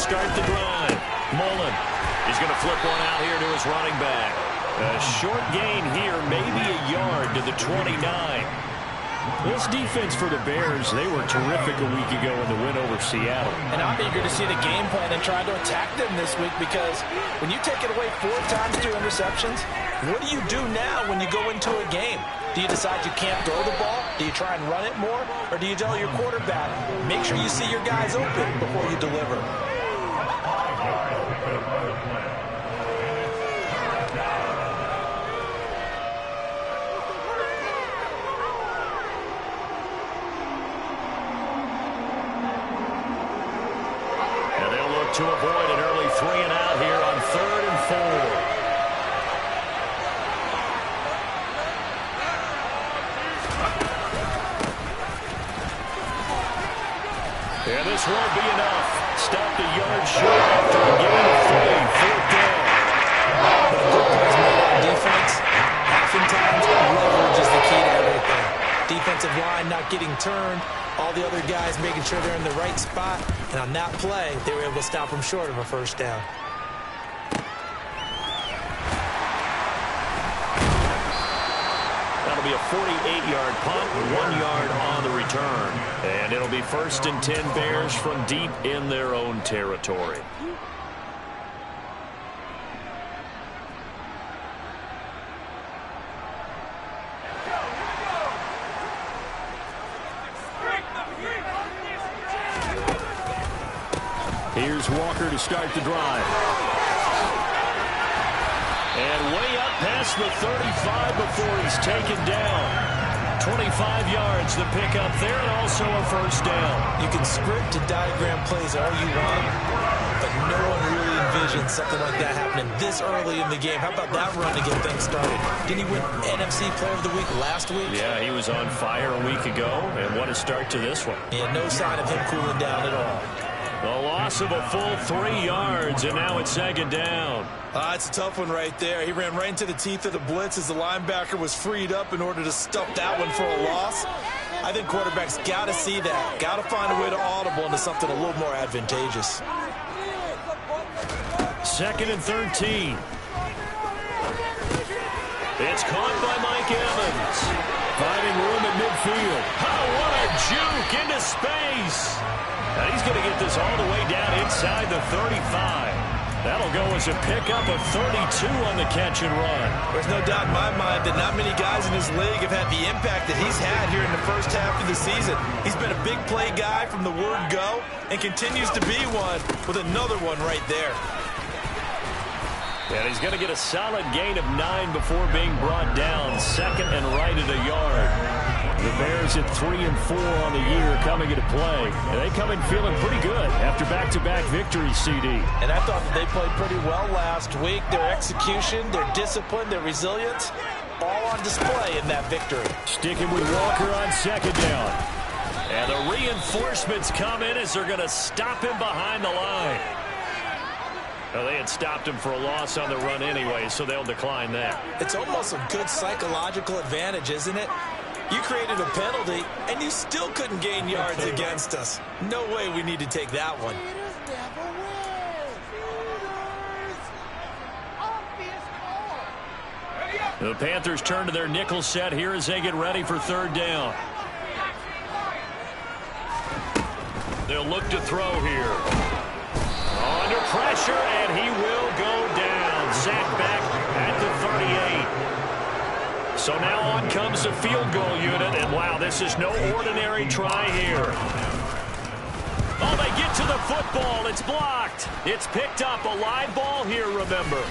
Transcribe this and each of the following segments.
start the drive. Mullen. He's going to flip one out here to his running back. A short gain here, maybe a yard to the 29. This defense for the Bears, they were terrific a week ago in the win over Seattle. And I'm eager to see the game plan and try to attack them this week, because when you take it away 4 times 2 interceptions, what do you do now when you go into a game? Do you decide you can't throw the ball? Do you try and run it more? Or do you tell your quarterback, make sure you see your guys open before you deliver? To avoid an early 3-and-out here on 3rd and 4. And this won't be enough. Stopped a yard short after a gain of 3. 4th down. Defense, oftentimes, leverage is the key to everything. Defensive line not getting turned. All the other guys making sure they're in the right spot. And on that play, they were able to stop them short of a 1st down. That'll be a 48-yard punt, 1 yard on the return. And it'll be 1st and 10 Bears from deep in their own territory. Here's Walker to start the drive. And way up past the 35 before he's taken down. 25 yards the pickup there, and also a 1st down. You can script and diagram plays all you want, but no one really envisions something like that happening this early in the game. How about that run to get things started? Didn't he win NFC Player of the Week last week? Yeah, he was on fire a week ago, and what a start to this one. Yeah, no sign of him cooling down at all. A loss of a full 3 yards, and now it's 2nd down. It's a tough one right there. He ran right into the teeth of the blitz as the linebacker was freed up in order to stuff that one for a loss. I think quarterbacks got to see that. Got to find a way to audible into something a little more advantageous. 2nd and 13. It's caught by Mike Evans. Finding room at midfield. Oh, what a juke into space. And he's going to get this all the way down inside the 35. That'll go as a pickup of 32 on the catch and run. There's no doubt in my mind that not many guys in this league have had the impact that he's had here in the 1st half of the season. He's been a big play guy from the word go and continues to be one with another one right there. And he's going to get a solid gain of 9 before being brought down. 2nd and right at a yard. The Bears at 3 and 4 on the year coming into play. And they come in feeling pretty good after back-to-back victories, CD. And I thought that they played pretty well last week. Their execution, their discipline, their resilience, all on display in that victory. Sticking with Walker on 2nd down. And the reinforcements come in as they're going to stop him behind the line. Well, they had stopped him for a loss on the run anyway, so they'll decline that. It's almost a good psychological advantage, isn't it? You created a penalty, and you still couldn't gain yards against us. No way we need to take that one. The Panthers turn to their nickel set here as they get ready for 3rd down. They'll look to throw here. Under pressure, and he will go down. Sacked back at the 38. So now on comes the field goal unit, and wow, this is no ordinary try here. Oh, they get to the football. It's blocked. It's picked up. A live ball here, remember.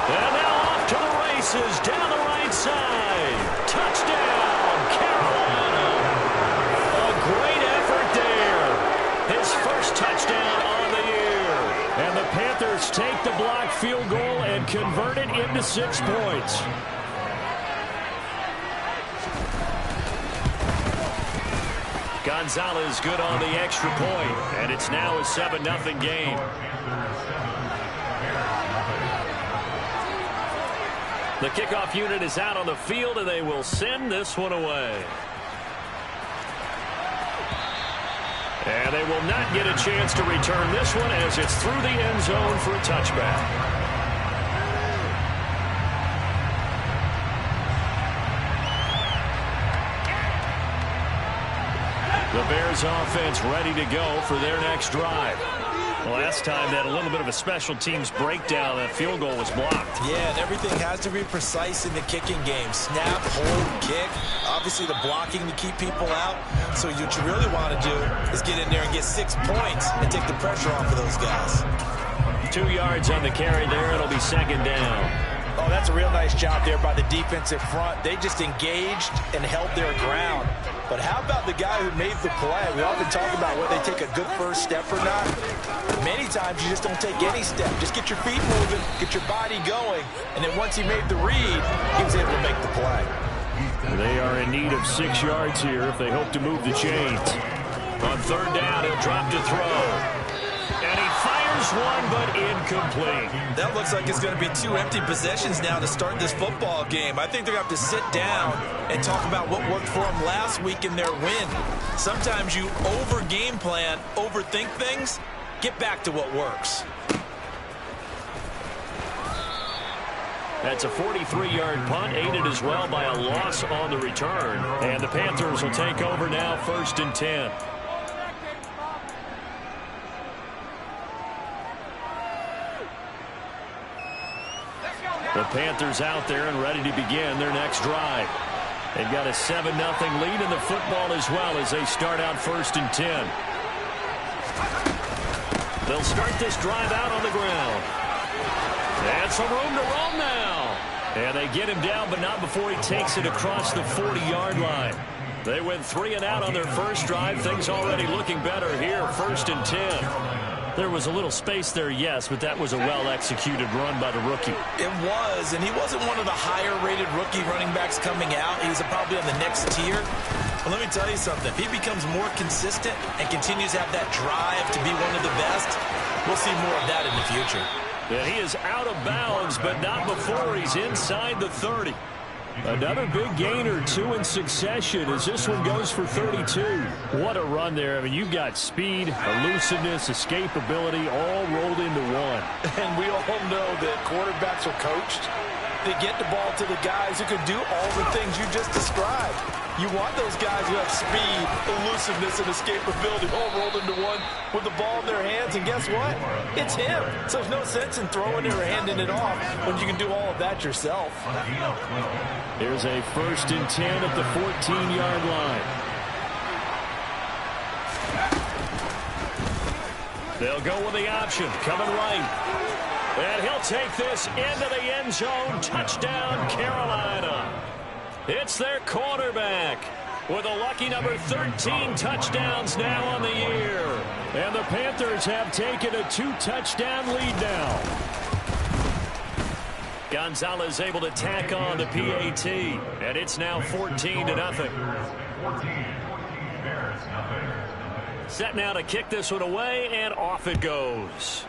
And now off to the races down the right side. Touchdown, Carolina. A great effort there. His first touchdown on the year. And the Panthers take the blocked field goal and convert it into 6 points. Gonzalez good on the extra point, and it's now a 7-0 game. The kickoff unit is out on the field, and they will send this one away. And they will not get a chance to return this one as it's through the end zone for a touchback. The Bears offense ready to go for their next drive. Last time they had a little bit of a special teams breakdown. That field goal was blocked. Yeah, and everything has to be precise in the kicking game. Snap, hold, kick. Obviously the blocking to keep people out. So what you really want to do is get in there and get 6 points and take the pressure off of those guys. 2 yards on the carry there. It'll be second down. Oh, that's a real nice job there by the defensive front. They just engaged and held their ground. But how about the guy who made the play? We often talk about whether they take a good first step or not. Many times you just don't take any step. Just get your feet moving, get your body going, and then once he made the read, he was able to make the play. They are in need of 6 yards here if they hope to move the chains. On third down, he'll drop to throw. And he fires one, but incomplete. That looks like it's going to be 2 empty possessions now to start this football game. I think they're going to have to sit down and talk about what worked for them last week in their win. Sometimes you over-game plan, overthink things. Get back to what works. That's a 43-yard punt, aided as well by a loss on the return. And the Panthers will take over now, 1st and 10. The Panthers out there and ready to begin their next drive. They've got a 7-0 lead in the football as well as they start out 1st and 10. They'll start this drive out on the ground. And some room to roam now. And they get him down, but not before he takes it across the 40-yard line. They went 3 and out on their first drive. Things already looking better here, 1st and 10. There was a little space there, yes, but that was a well-executed run by the rookie. It was, and he wasn't one of the higher-rated rookie running backs coming out. He's probably on the next tier. But let me tell you something. If he becomes more consistent and continues to have that drive to be one of the best, we'll see more of that in the future. And he is out of bounds, but not before he's inside the 30. Another big gainer, 2 in succession as this one goes for 32. What a run there. I mean, you've got speed, elusiveness, escapability all rolled into one. And we all know that quarterbacks are coached. They get the ball to the guys who can do all the things you just described. You want those guys who have speed, elusiveness, and escapability all rolled into one with the ball in their hands. And guess what? It's him. So there's no sense in throwing it or handing it off when you can do all of that yourself. Here's a 1st and 10 at the 14-yard line. They'll go with the option, coming right. And he'll take this into the end zone. Touchdown, Carolina. It's their quarterback with a lucky number 13 touchdowns now on the year. And the Panthers have taken a 2-touchdown lead now. Gonzalez able to tack on the PAT. And it's now 14-0. Set now to kick this one away, and off it goes.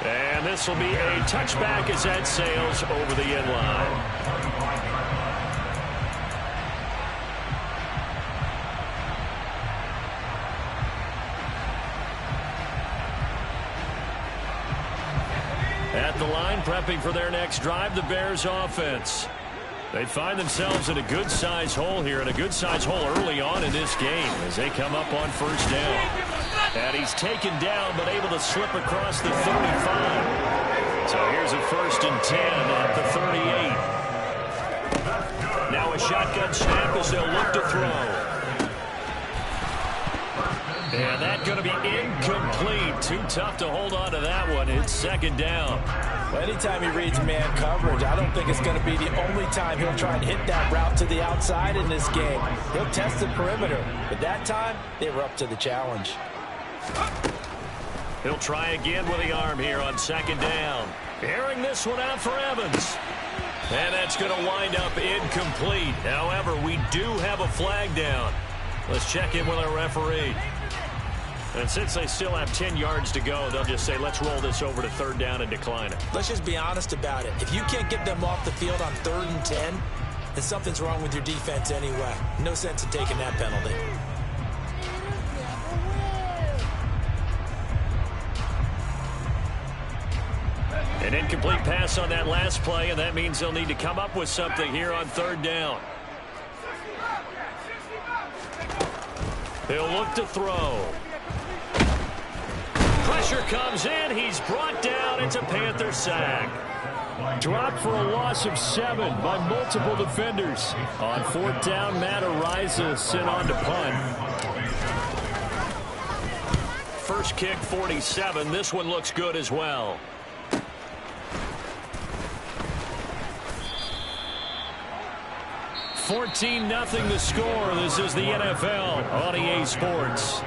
And this will be a touchback as that sails over the end line. At the line, prepping for their next drive, the Bears offense. They find themselves in a good-sized hole here, and a good-sized hole early on in this game as they come up on 1st down. And he's taken down, but able to slip across the 35. So here's a 1st and 10 at the 38. Now a shotgun snap as they'll look to throw. And that's going to be incomplete. Too tough to hold on to that one. It's 2nd down. Well, anytime he reads man coverage, I don't think it's going to be the only time he'll try and hit that route to the outside in this game. He'll test the perimeter. But that time, they were up to the challenge. He'll try again with the arm here on 2nd down. Airing this one out for Evans. And that's going to wind up incomplete. However, we do have a flag down. Let's check in with our referee. And since they still have 10 yards to go, they'll just say, let's roll this over to 3rd down and decline it. Let's just be honest about it. If you can't get them off the field on 3rd and 10, then something's wrong with your defense anyway. No sense in taking that penalty. An incomplete pass on that last play, and that means they'll need to come up with something here on third down. He'll look to throw. Pressure comes in. He's brought down. It's a Panther sack. Dropped for a loss of 7 by multiple defenders. On fourth down, Matt Araiza sent on to punt. First kick, 47. This one looks good as well. $14-0 the score. This is the NFL on EA Sports.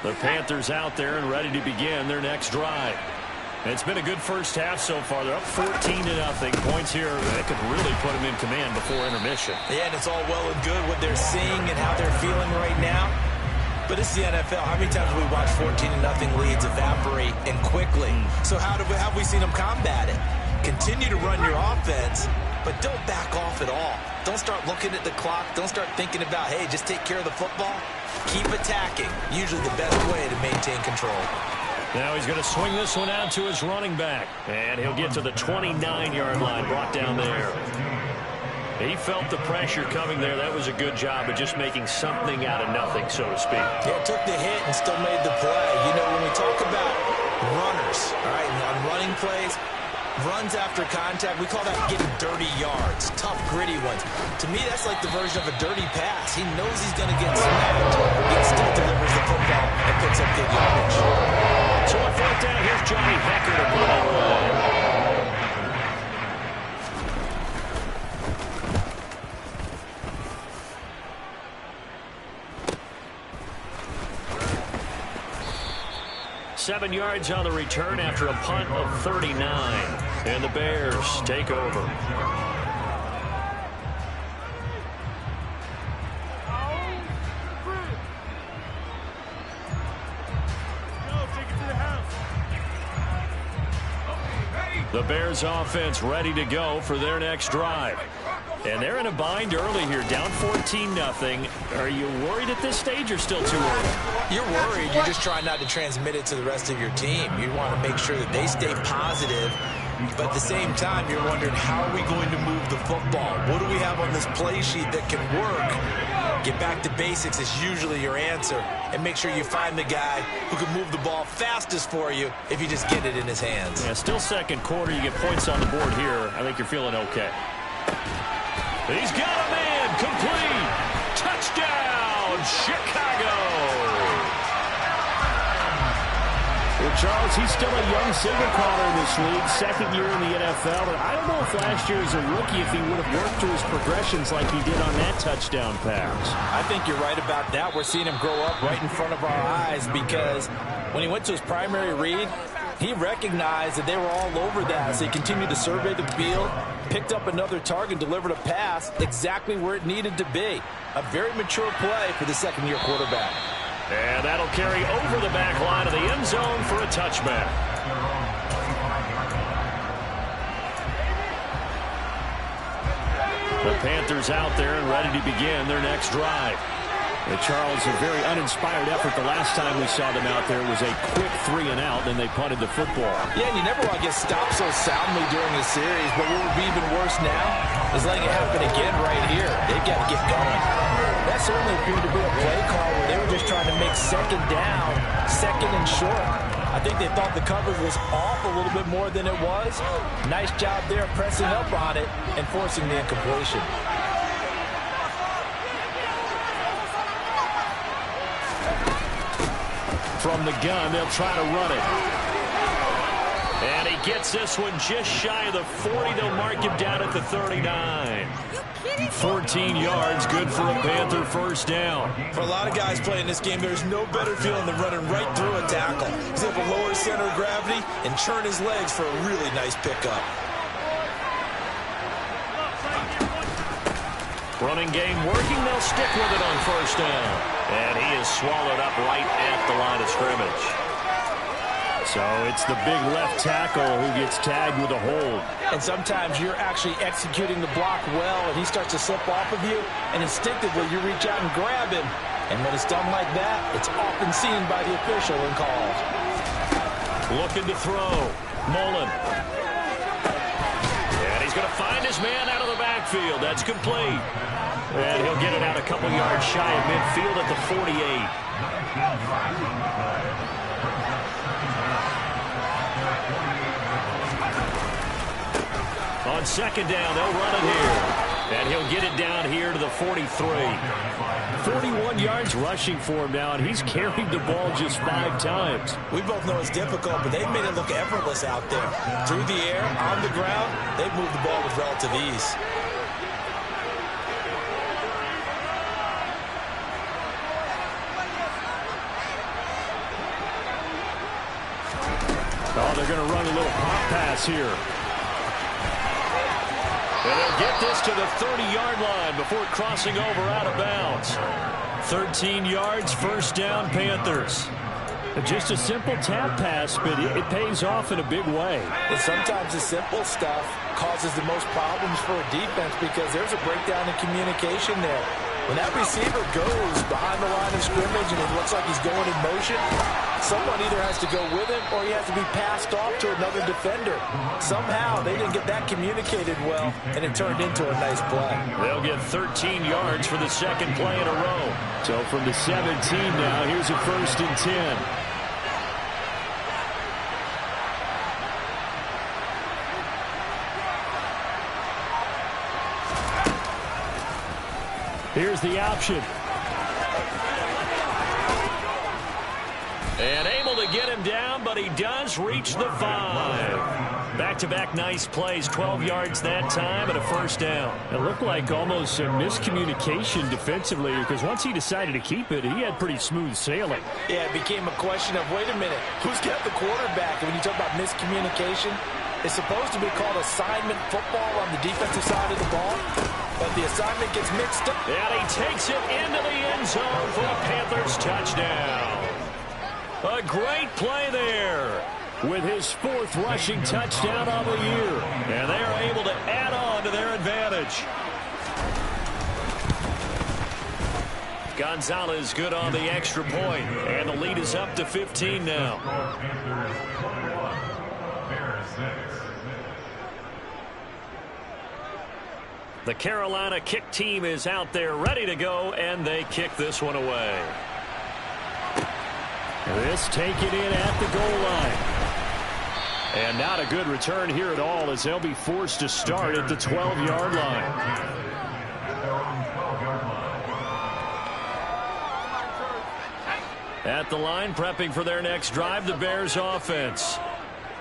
The Panthers out there and ready to begin their next drive. It's been a good first half so far. They're up 14-0. Points here that could really put them in command before intermission. Yeah, and it's all well and good what they're seeing and how they're feeling right now. But it's the NFL. How many times have we watched 14-0 leads evaporate and quickly? So how have we seen them combat it? Continue to run your offense, but don't back off at all. Don't start looking at the clock. Don't start thinking about, hey, just take care of the football. Keep attacking. Usually the best way to maintain control. Now he's going to swing this one out to his running back. And he'll get to the 29-yard line, brought down there. He felt the pressure coming there. That was a good job of just making something out of nothing, so to speak. Yeah, took the hit and still made the play. You know, when we talk about runners, all right, and on running plays, runs after contact, we call that getting dirty yards, tough, gritty ones. To me, that's like the version of a dirty pass. He knows he's going to get smacked, yet still delivers the football and picks up good yardage. So on fourth down, here's Johnny Hekker to put on the line. Seven yards on the return after a punt of 39. And the Bears take over. The Bears offense ready to go for their next drive. And they're in a bind early here, down 14-0. Are you worried at this stage or still too early? You're worried. You're just trying not to transmit it to the rest of your team. You want to make sure that they stay positive. But at the same time, you're wondering, how are we going to move the football? What do we have on this play sheet that can work? Get back to basics is usually your answer. And make sure you find the guy who can move the ball fastest for you if you just get it in his hands. Yeah, still second quarter. You get points on the board here. I think you're feeling okay. He's got a man. Complete. Touchdown, Chicago. Well, Charles, he's still a young signal caller in this league, second year in the NFL, but I don't know if last year as a rookie if he would have worked through his progressions like he did on that touchdown pass. I think you're right about that. We're seeing him grow up right in front of our eyes because when he went to his primary read, he recognized that they were all over that. So he continued to survey the field, picked up another target, delivered a pass exactly where it needed to be. A very mature play for the second-year quarterback. And that'll carry over the back line of the end zone for a touchback. The Panthers out there and ready to begin their next drive. Charles, a very uninspired effort the last time we saw them out there was a quick 3-and-out, then they punted the football. Yeah, and you never want to get stopped so soundly during the series, but what would be even worse now is letting it happen again right here. They've got to get going. That certainly appeared to be a play call where they were just trying to make second down, second and short. I think they thought the coverage was off a little bit more than it was. Nice job there pressing up on it and forcing the incompletion. From the gun, they'll try to run it. And he gets this one just shy of the 40. They'll mark him down at the 39. 14 yards, good for a Panther first down. For a lot of guys playing this game, there's no better feeling than running right through a tackle. He's able to lower his center of gravity and churn his legs for a really nice pickup. Running game working. They'll stick with it on first down. And he is swallowed up right at the line of scrimmage. So it's the big left tackle who gets tagged with a hold. And sometimes you're actually executing the block well, and he starts to slip off of you, and instinctively you reach out and grab him. And when it's done like that, it's often seen by the official and called. Looking to throw. Mullen. And he's going to find his man out of the backfield. That's complete. And he'll get it out a couple yards shy of midfield at the 48. On second down, they'll run it here. And he'll get it down here to the 43. 41 yards rushing for him now, and he's carried the ball just 5 times. We both know it's difficult, but they've made it look effortless out there. Through the air, on the ground, they've moved the ball with relative ease. Oh, they're going to run a little pop pass here. And they'll get this to the 30-yard line before crossing over out of bounds. 13 yards, first down, Panthers. Just a simple tap pass, but it pays off in a big way. And sometimes the simple stuff causes the most problems for a defense because there's a breakdown in communication there. When that receiver goes behind the line of scrimmage and it looks like he's going in motion, someone either has to go with him or he has to be passed off to another defender. Somehow they didn't get that communicated well, and it turned into a nice play. They'll get 13 yards for the second play in a row. So from the 17 now, here's a 1st and 10. Here's the option. And able to get him down, but he does reach the 5. Back-to-back nice plays, 12 yards that time and a first down. It looked like almost a miscommunication defensively because once he decided to keep it, he had pretty smooth sailing. Yeah, it became a question of, wait a minute, who's got the quarterback? And when you talk about miscommunication, it's supposed to be called assignment football on the defensive side of the ball, but the assignment gets mixed up. And he takes it into the end zone for a Panthers touchdown. A great play there. With his 4th rushing touchdown of the year. And they are able to add on to their advantage. Gonzalez good on the extra point. And the lead is up to 15 now. The Carolina kick team is out there ready to go, and they kick this one away. This taken in at the goal line. And not a good return here at all as they'll be forced to start at the 12-yard line. At the line, prepping for their next drive, the Bears offense.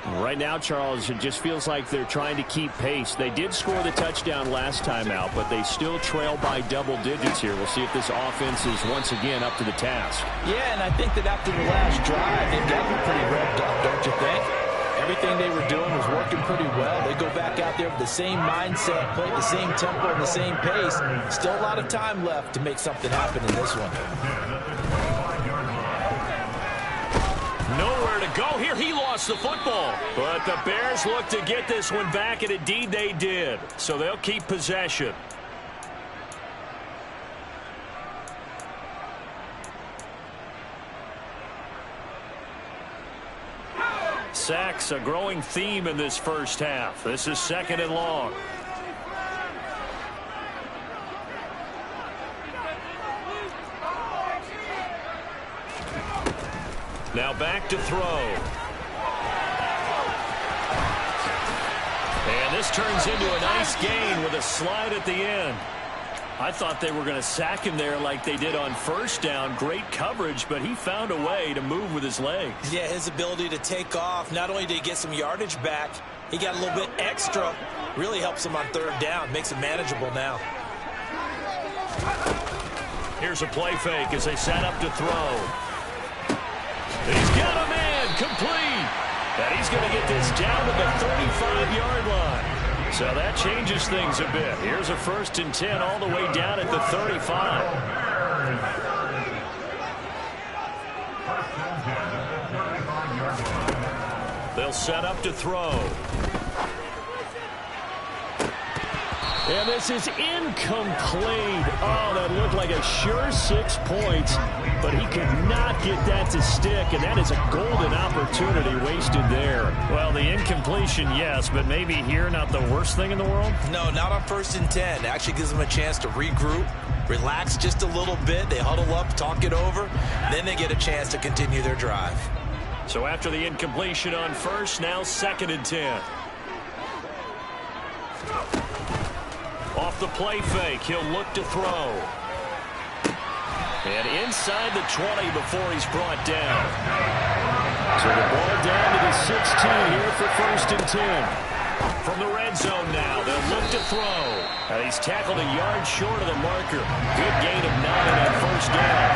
Right now, Charles, it just feels like they're trying to keep pace. They did score the touchdown last time out, but they still trail by double digits here. We'll see if this offense is once again up to the task. Yeah, and I think that after the last drive, they've got to be pretty revved up, don't you think? Everything they were doing was working pretty well. They go back out there with the same mindset, play the same tempo and the same pace. Still a lot of time left to make something happen in this one. Nowhere to go here. He lost the football. But the Bears look to get this one back, and indeed they did. So they'll keep possession. Sacks, a growing theme in this first half. This is 2nd and long. Now back to throw. And this turns into a nice gain with a slide at the end. I thought they were going to sack him there like they did on first down. Great coverage, but he found a way to move with his legs. Yeah, his ability to take off, not only did he get some yardage back, he got a little bit extra. Really helps him on 3rd down, makes it manageable now. Here's a play fake as they set up to throw. He's got a man complete. And he's going to get this down to the 35-yard line. So that changes things a bit. Here's a 1st and 10 all the way down at the 35. They'll set up to throw. And this is incomplete. Oh, that looked like a sure 6 points, but he could not get that to stick, and that is a golden opportunity wasted there. Well, the incompletion, yes, but maybe here not the worst thing in the world? No, not on 1st and 10. It actually gives them a chance to regroup, relax just a little bit. They huddle up, talk it over, then they get a chance to continue their drive. So after the incompletion on 1st, now 2nd and 10. Off the play fake, he'll look to throw. And inside the 20 before he's brought down. So the ball down to the 16 here for 1st and 10. From the red zone now, they'll look to throw. And he's tackled a yard short of the marker. Good gain of 9 on 1st down.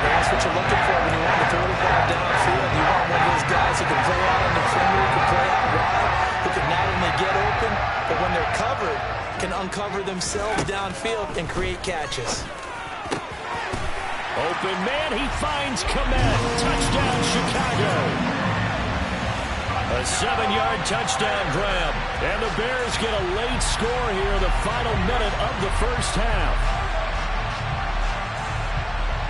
That's what you're looking for when you want to throw the ball downfield. You want one of those guys who can play out on the perimeter, who can play out wide, who can not only get open, but when they're covered, can uncover themselves downfield and create catches. Open man, he finds Kmet. Touchdown, Chicago. A 7-yard touchdown grab. And the Bears get a late score here in the final minute of the 1st half.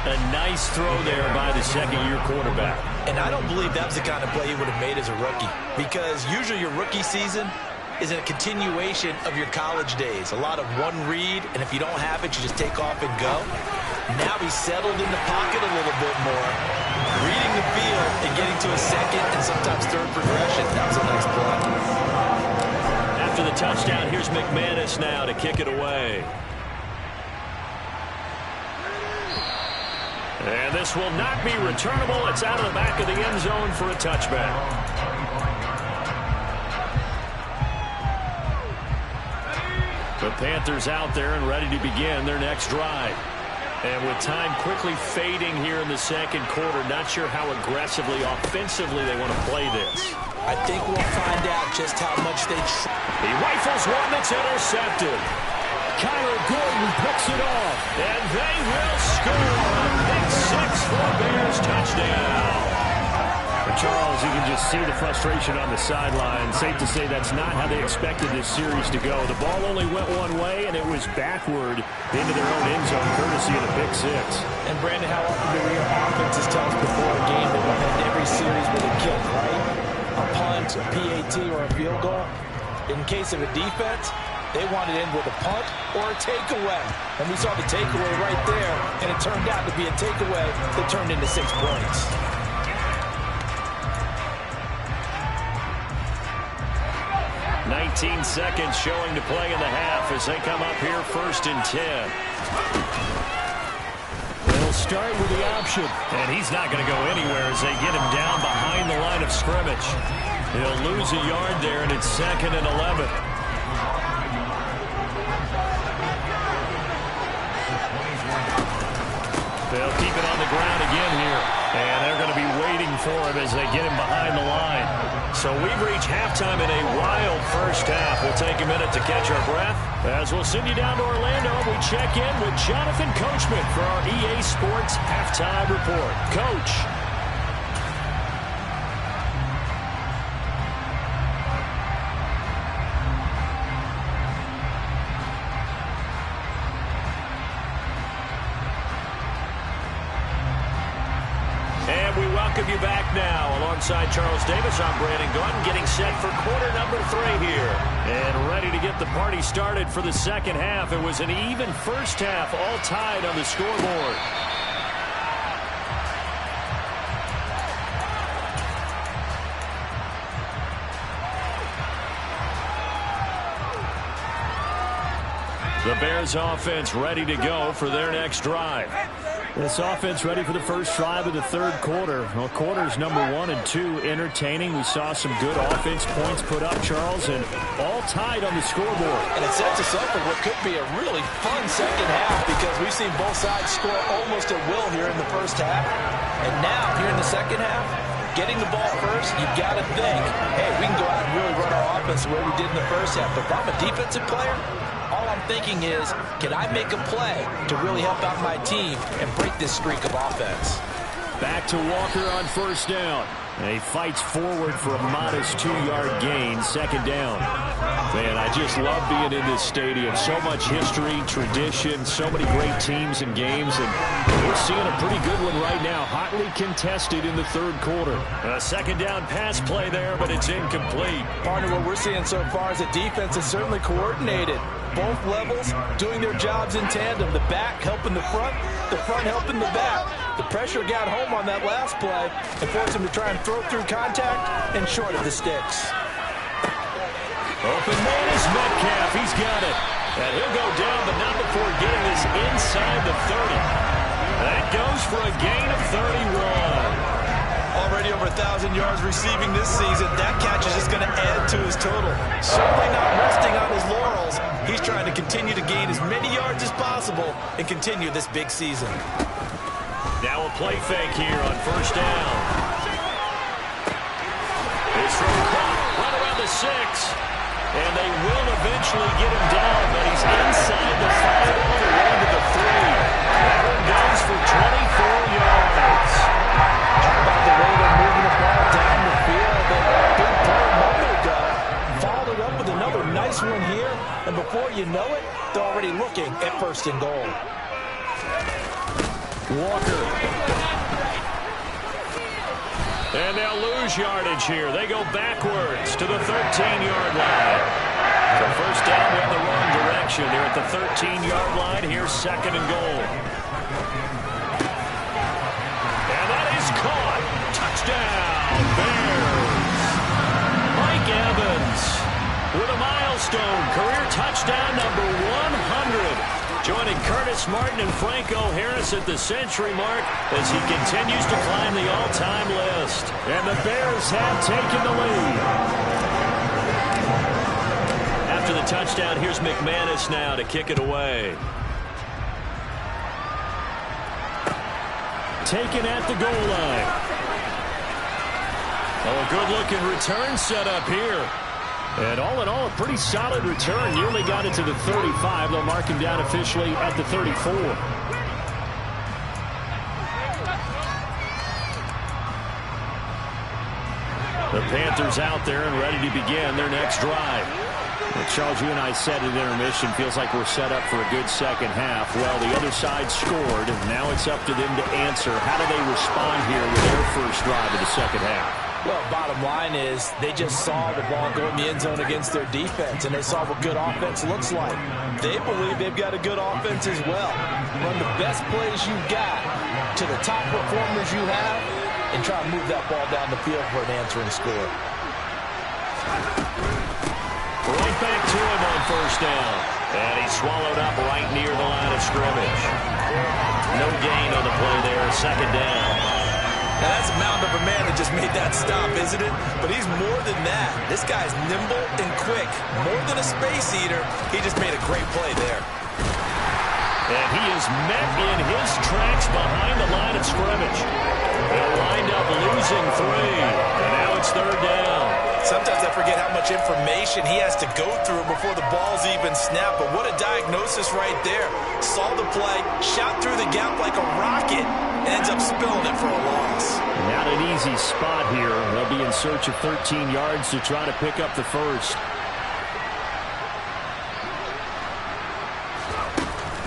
A nice throw there by the 2nd-year quarterback. And I don't believe that was the kind of play he would have made as a rookie, because usually your rookie season is a continuation of your college days. A lot of one read, and if you don't have it, you just take off and go. Now he's settled in the pocket a little bit more, reading the field and getting to a 2nd and sometimes 3rd progression. That was a nice play. After the touchdown, here's McManus now to kick it away. And this will not be returnable. It's out of the back of the end zone for a touchback. The Panthers out there and ready to begin their next drive. And with time quickly fading here in the 2nd quarter, not sure how aggressively, offensively they want to play this. I think we'll find out just how much they try. He rifles one that's intercepted. Kyler Gordon picks it off. And they will score a big 6 for Bears touchdown. Charles, you can just see the frustration on the sideline. Safe to say that's not how they expected this series to go. The ball only went one way, and it was backward into their own end zone, courtesy of the pick 6. And, Brandon, how often do your offenses tell us before a game they want to end every series with a kick, right? A punt, a PAT, or a field goal. In case of a defense, they want it in with a punt or a takeaway. And we saw the takeaway right there, and it turned out to be a takeaway that turned into 6 points. 19 seconds showing to play in the half as they come up here 1st and 10. They'll start with the option. And he's not going to go anywhere as they get him down behind the line of scrimmage. He'll lose a yard there, and it's 2nd and 11. They'll keep it on the ground again here. And they're going to be waiting for him as they get him behind the line. So we've reached halftime in a wild 1st half. We'll take a minute to catch our breath as we'll send you down to Orlando. We check in with Jonathan Coachman for our EA Sports Halftime Report. Coach. And we welcome you back now. Alongside Charles Davis, I'm Brandon Gaudin, getting set for quarter number 3 here. And ready to get the party started for the 2nd half. It was an even 1st half, all tied on the scoreboard. The Bears offense ready to go for their next drive. This offense ready for the first drive of the 3rd quarter. Well, quarters number 1 and 2 entertaining. We saw some good offense points put up, Charles, and all tied on the scoreboard. And it sets us up for what could be a really fun 2nd half because we've seen both sides score almost at will here in the 1st half. And now, here in the 2nd half, getting the ball first, you've got to think, hey, we can go out and really run our offense offense the way we did in the first half. But if I'm a defensive player, all I'm thinking is, can I make a play to really help out my team and break this streak of offense? Back to Walker on first down. And he fights forward for a modest 2-yard gain, second down. Man, I just love being in this stadium. So much history, tradition, so many great teams and games. And we're seeing a pretty good one right now. Hotly contested in the third quarter. A second down pass play there, but it's incomplete. Partner, what we're seeing so far is the defense is certainly coordinated. Both levels doing their jobs in tandem. The back helping the front helping the back. The pressure got home on that last play and forced him to try and throw through contact and short of the sticks. Open man is Metcalf. He's got it. And he'll go down, but not before getting this inside the 30. That goes for a gain of 31. Already over 1,000 yards receiving this season. That catch is just going to add to his total. Certainly not resting on his laurels. He's trying to continue to gain as many yards as possible and continue this big season. Now a play fake here on first down. It's from Clark, right around the 6. And they will eventually get him down, but he's inside the 5 all the way to the 3. That one goes for 24 yards. How about the way they're moving the ball down the field? That big play a moment ago. Followed up with another nice one here. And before you know it, they're already looking at first and goal. Walker. And they'll lose yardage here. They go backwards to the 13-yard line. The first down went the wrong direction. They're at the 13-yard line. Here's second and goal. And that is caught. Touchdown, Bears. Mike Evans with a milestone. Career touchdown number 100. Joining Curtis Martin and Franco Harris at the century mark as he continues to climb the all-time list. And the Bears have taken the lead. After the touchdown, here's McManus now to kick it away. Taken at the goal line. Oh, a good-looking return set up here. And all in all, a pretty solid return. Nearly got it to the 35. They'll mark him down officially at the 34. The Panthers out there and ready to begin their next drive. Well, Charles, you and I said at intermission, feels like we're set up for a good second half. Well, the other side scored, and now it's up to them to answer. How do they respond here with their first drive of the second half? Well, bottom line is they just saw the ball go in the end zone against their defense, and they saw what good offense looks like. They believe they've got a good offense as well. Run the best plays you've got to the top performers you have and try to move that ball down the field for an answering score. Right back to him on first down. And he's swallowed up right near the line of scrimmage. No gain on the play there, second down. Now, that's a mountain of a man that just made that stop, isn't it? But he's more than that. This guy's nimble and quick. More than a space eater, he just made a great play there. And he is met in his tracks behind the line of scrimmage. They'll wind up losing 3. And now it's third down. Sometimes I forget how much information he has to go through before the ball's even snapped. But what a diagnosis right there. Saw the play, shot through the gap like a rocket, and ends up spilling it for a loss. Not an easy spot here. They'll be in search of 13 yards to try to pick up the first.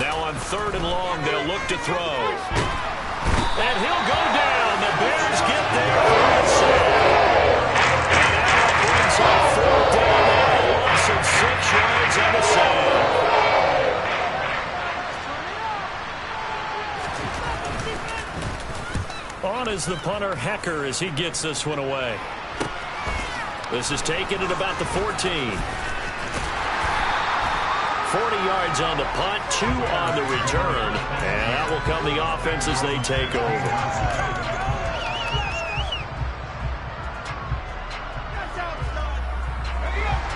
Now on third and long, they'll look to throw. And he'll go down. The Bears get there for the sack. And that brings up fourth down and a loss of 6 yards on the sack. On is the punter, Hecker, as he gets this one away. This is taken at about the 14. 40 yards on the punt, 2 on the return. And that will come the offense as they take over.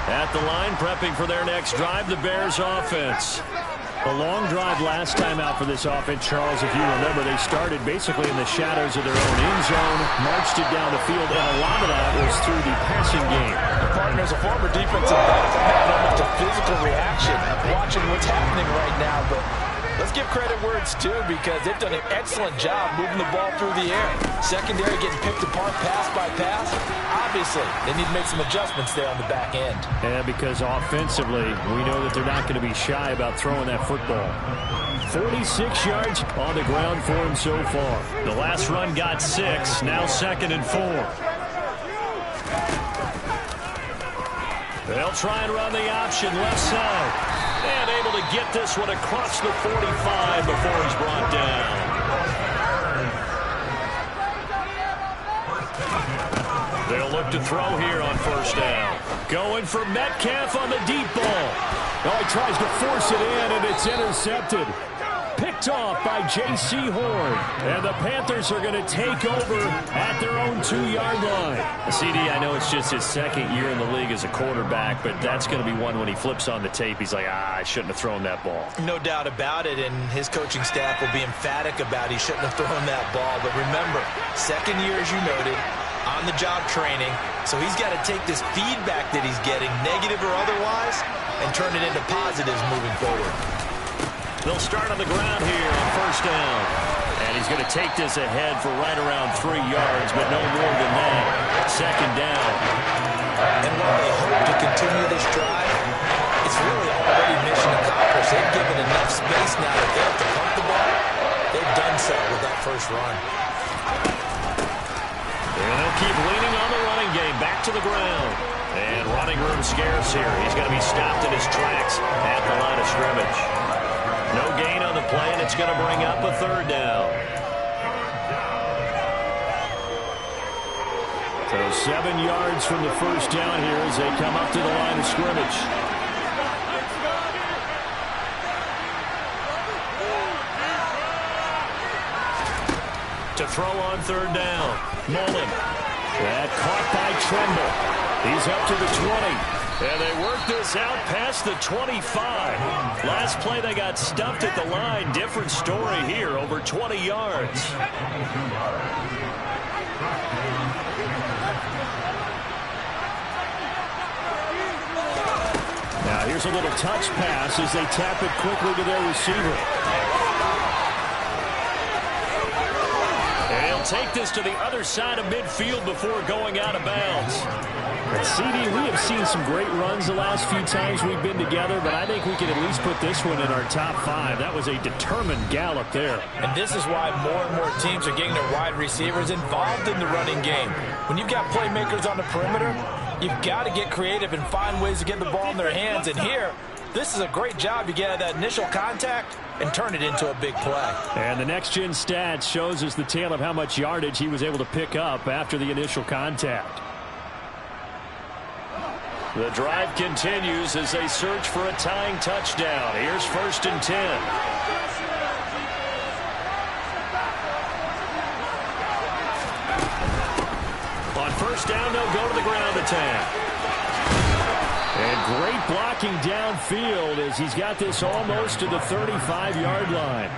At the line, prepping for their next drive, the Bears offense. A long drive last time out for this offense, Charles. If you remember, they started basically in the shadows of their own end zone, marched it down the field, and a lot of that was through the passing game. Partner, as a former defensive back, I'm having almost a physical reaction watching what's happening right now. But let's give credit where it's due, because they've done an excellent job moving the ball through the air. Secondary getting picked apart pass by pass. Obviously, they need to make some adjustments there on the back end. And because offensively, we know that they're not going to be shy about throwing that football. 46 yards on the ground for him so far. The last run got 6. Now 2nd and 4. They'll try and run the option left side. And able to get this one across the 45 before he's brought down. They'll look to throw here on 1st down. Going for Metcalf on the deep ball. Oh, he tries to force it in, and it's intercepted. Picked off by J.C. Horn. And the Panthers are going to take over at their own 2-yard line. CD, I know it's just his 2nd year in the league as a quarterback, but that's going to be one when he flips on the tape. He's like, I shouldn't have thrown that ball. No doubt about it, and his coaching staff will be emphatic about he shouldn't have thrown that ball. But remember, 2nd year, as you noted, on-the-job training. So he's got to take this feedback that he's getting, negative or otherwise, and turn it into positives moving forward. They'll start on the ground here on 1st down. And he's going to take this ahead for right around 3 yards, but no more than that. 2nd down. And while they hope to continue this drive, it's really already mission accomplished. They've given enough space now that they have to pump the ball. They've done so with that 1st run. And they'll keep leaning on the running game. Back to the ground. And running room scarce here. He's going to be stopped in his tracks at the line of scrimmage. No gain on the play, and it's going to bring up a 3rd down. So 7 yards from the 1st down here as they come up to the line of scrimmage. To throw on 3rd down. Mullen. That caught by Tremble. He's up to the 20. And they work this out past the 25. Last play they got stuffed at the line. Different story here, over 20 yards. Now here's a little touch pass as they tap it quickly to their receiver. And he'll take this to the other side of midfield before going out of bounds. CD, we have seen some great runs the last few times we've been together, but I think we can at least put this one in our top 5. That was a determined gallop there. And this is why more and more teams are getting their wide receivers involved in the running game. When you've got playmakers on the perimeter, you've got to get creative and find ways to get the ball in their hands. And here, this is a great job. You get out of that initial contact and turn it into a big play. And the next-gen stats shows us the tale of how much yardage he was able to pick up after the initial contact. The drive continues as they search for a tying touchdown. Here's 1st and 10. On 1st down, they'll go to the ground attack. And great blocking downfield as he's got this almost to the 35-yard line.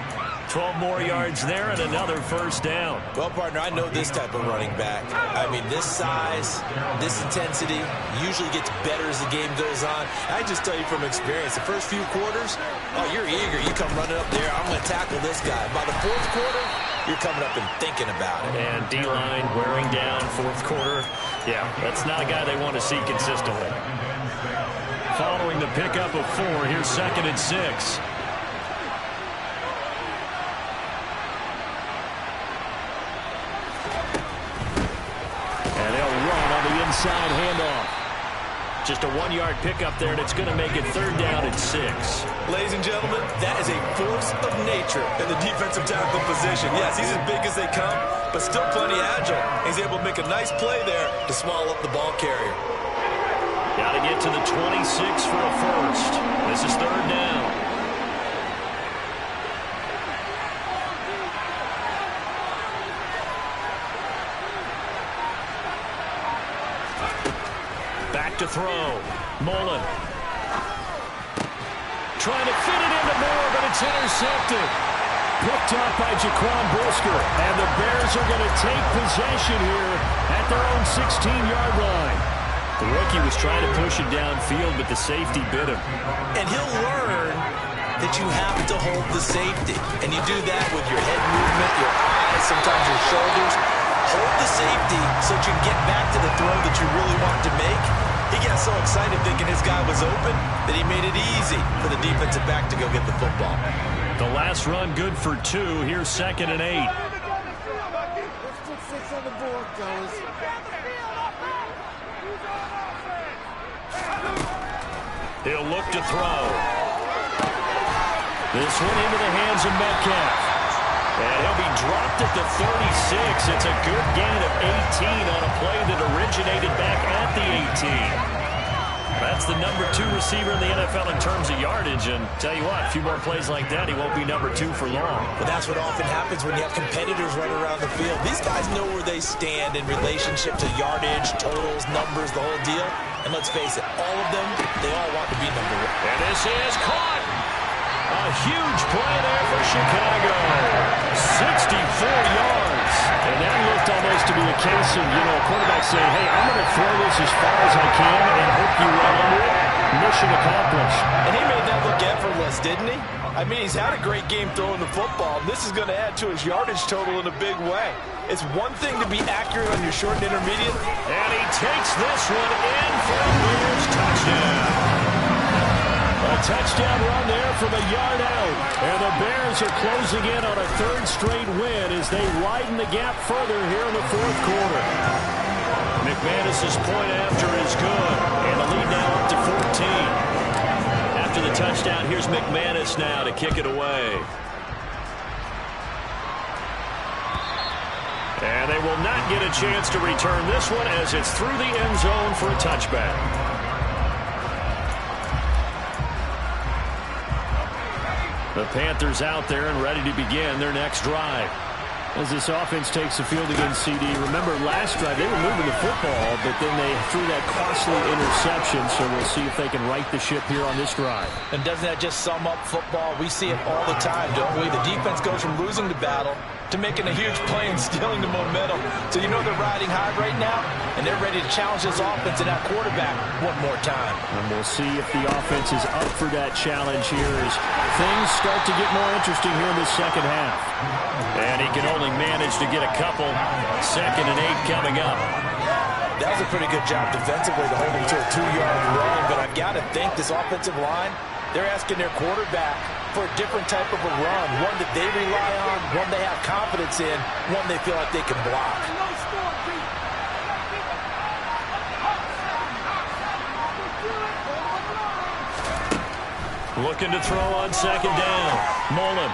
12 more yards there and another 1st down. Well, partner, I know this type of running back. I mean, this size, this intensity usually gets better as the game goes on. I just tell you from experience, the first few quarters, oh, you're eager. You come running up there, I'm going to tackle this guy. By the 4th quarter, you're coming up and thinking about it. And D-line wearing down 4th quarter. Yeah, that's not a guy they want to see consistently. Following the pickup of 4, here's 2nd and 6. Inside handoff. Just a 1-yard pickup there, and it's going to make it 3rd down and 6. Ladies and gentlemen, that is a force of nature in the defensive tackle position. Yes, he's as big as they come, but still plenty agile. He's able to make a nice play there to swallow up the ball carrier. Got to get to the 26 for a 1st. This is 3rd down. Back to throw. Mullen. Trying to fit it into Moore, but it's intercepted. Picked up by Jaquan Brisker. And the Bears are going to take possession here at their own 16-yard line. The rookie was trying to push it downfield, but the safety bit him. And he'll learn that you have to hold the safety. And you do that with your head movement, your eyes, sometimes your shoulders. Hold the safety so that you can get back to the throw that you really want to make. He got so excited thinking his guy was open that he made it easy for the defensive back to go get the football. The last run good for 2. Here's 2nd and 8. Let's put 6 on the board, fellas. He'll look to throw. This one into the hands of Metcalf. And he'll be dropped at the 36. It's a good gain of 18 on a play that originated back at the 18. That's the number 2 receiver in the NFL in terms of yardage. And tell you what, a few more plays like that, he won't be number 2 for long. But that's what often happens when you have competitors running around the field. These guys know where they stand in relationship to yardage, totals, numbers, the whole deal. And let's face it, all of them, they all want to be number 1. And this is caught. A huge play there for Chicago. 64 yards. And that looked almost to be a case of, a quarterback saying, hey, I'm going to throw this as far as I can and hope you run under it. Mission accomplished. And he made that look effortless, didn't he? I mean, he's had a great game throwing the football. This is going to add to his yardage total in a big way. It's one thing to be accurate on your short and intermediate. And he takes this one in for a Bears touchdown. A touchdown run there from a yard out. And the Bears are closing in on a 3rd straight win as they widen the gap further here in the 4th quarter. McManus's point after is good. And the lead now up to 14. After the touchdown, here's McManus now to kick it away. And they will not get a chance to return this one as it's through the end zone for a touchback. The Panthers out there and ready to begin their next drive. As this offense takes the field against CD, remember last drive they were moving the football, but then they threw that costly interception, so we'll see if they can right the ship here on this drive. And doesn't that just sum up football? We see it all the time, don't we? The defense goes from losing the battle to making a huge play and stealing the momentum. So you know they're riding high right now, and they're ready to challenge this offense and that quarterback one more time. And we'll see if the offense is up for that challenge here as things start to get more interesting here in the second half. And he can only manage to get a couple. 2nd and 8 coming up. That was a pretty good job defensively to hold him to a 2-yard run, but I've got to think this offensive line, they're asking their quarterback for a different type of a run, one that they rely on, one they have confidence in, one they feel like they can block. Looking to throw on 2nd down. Mullen.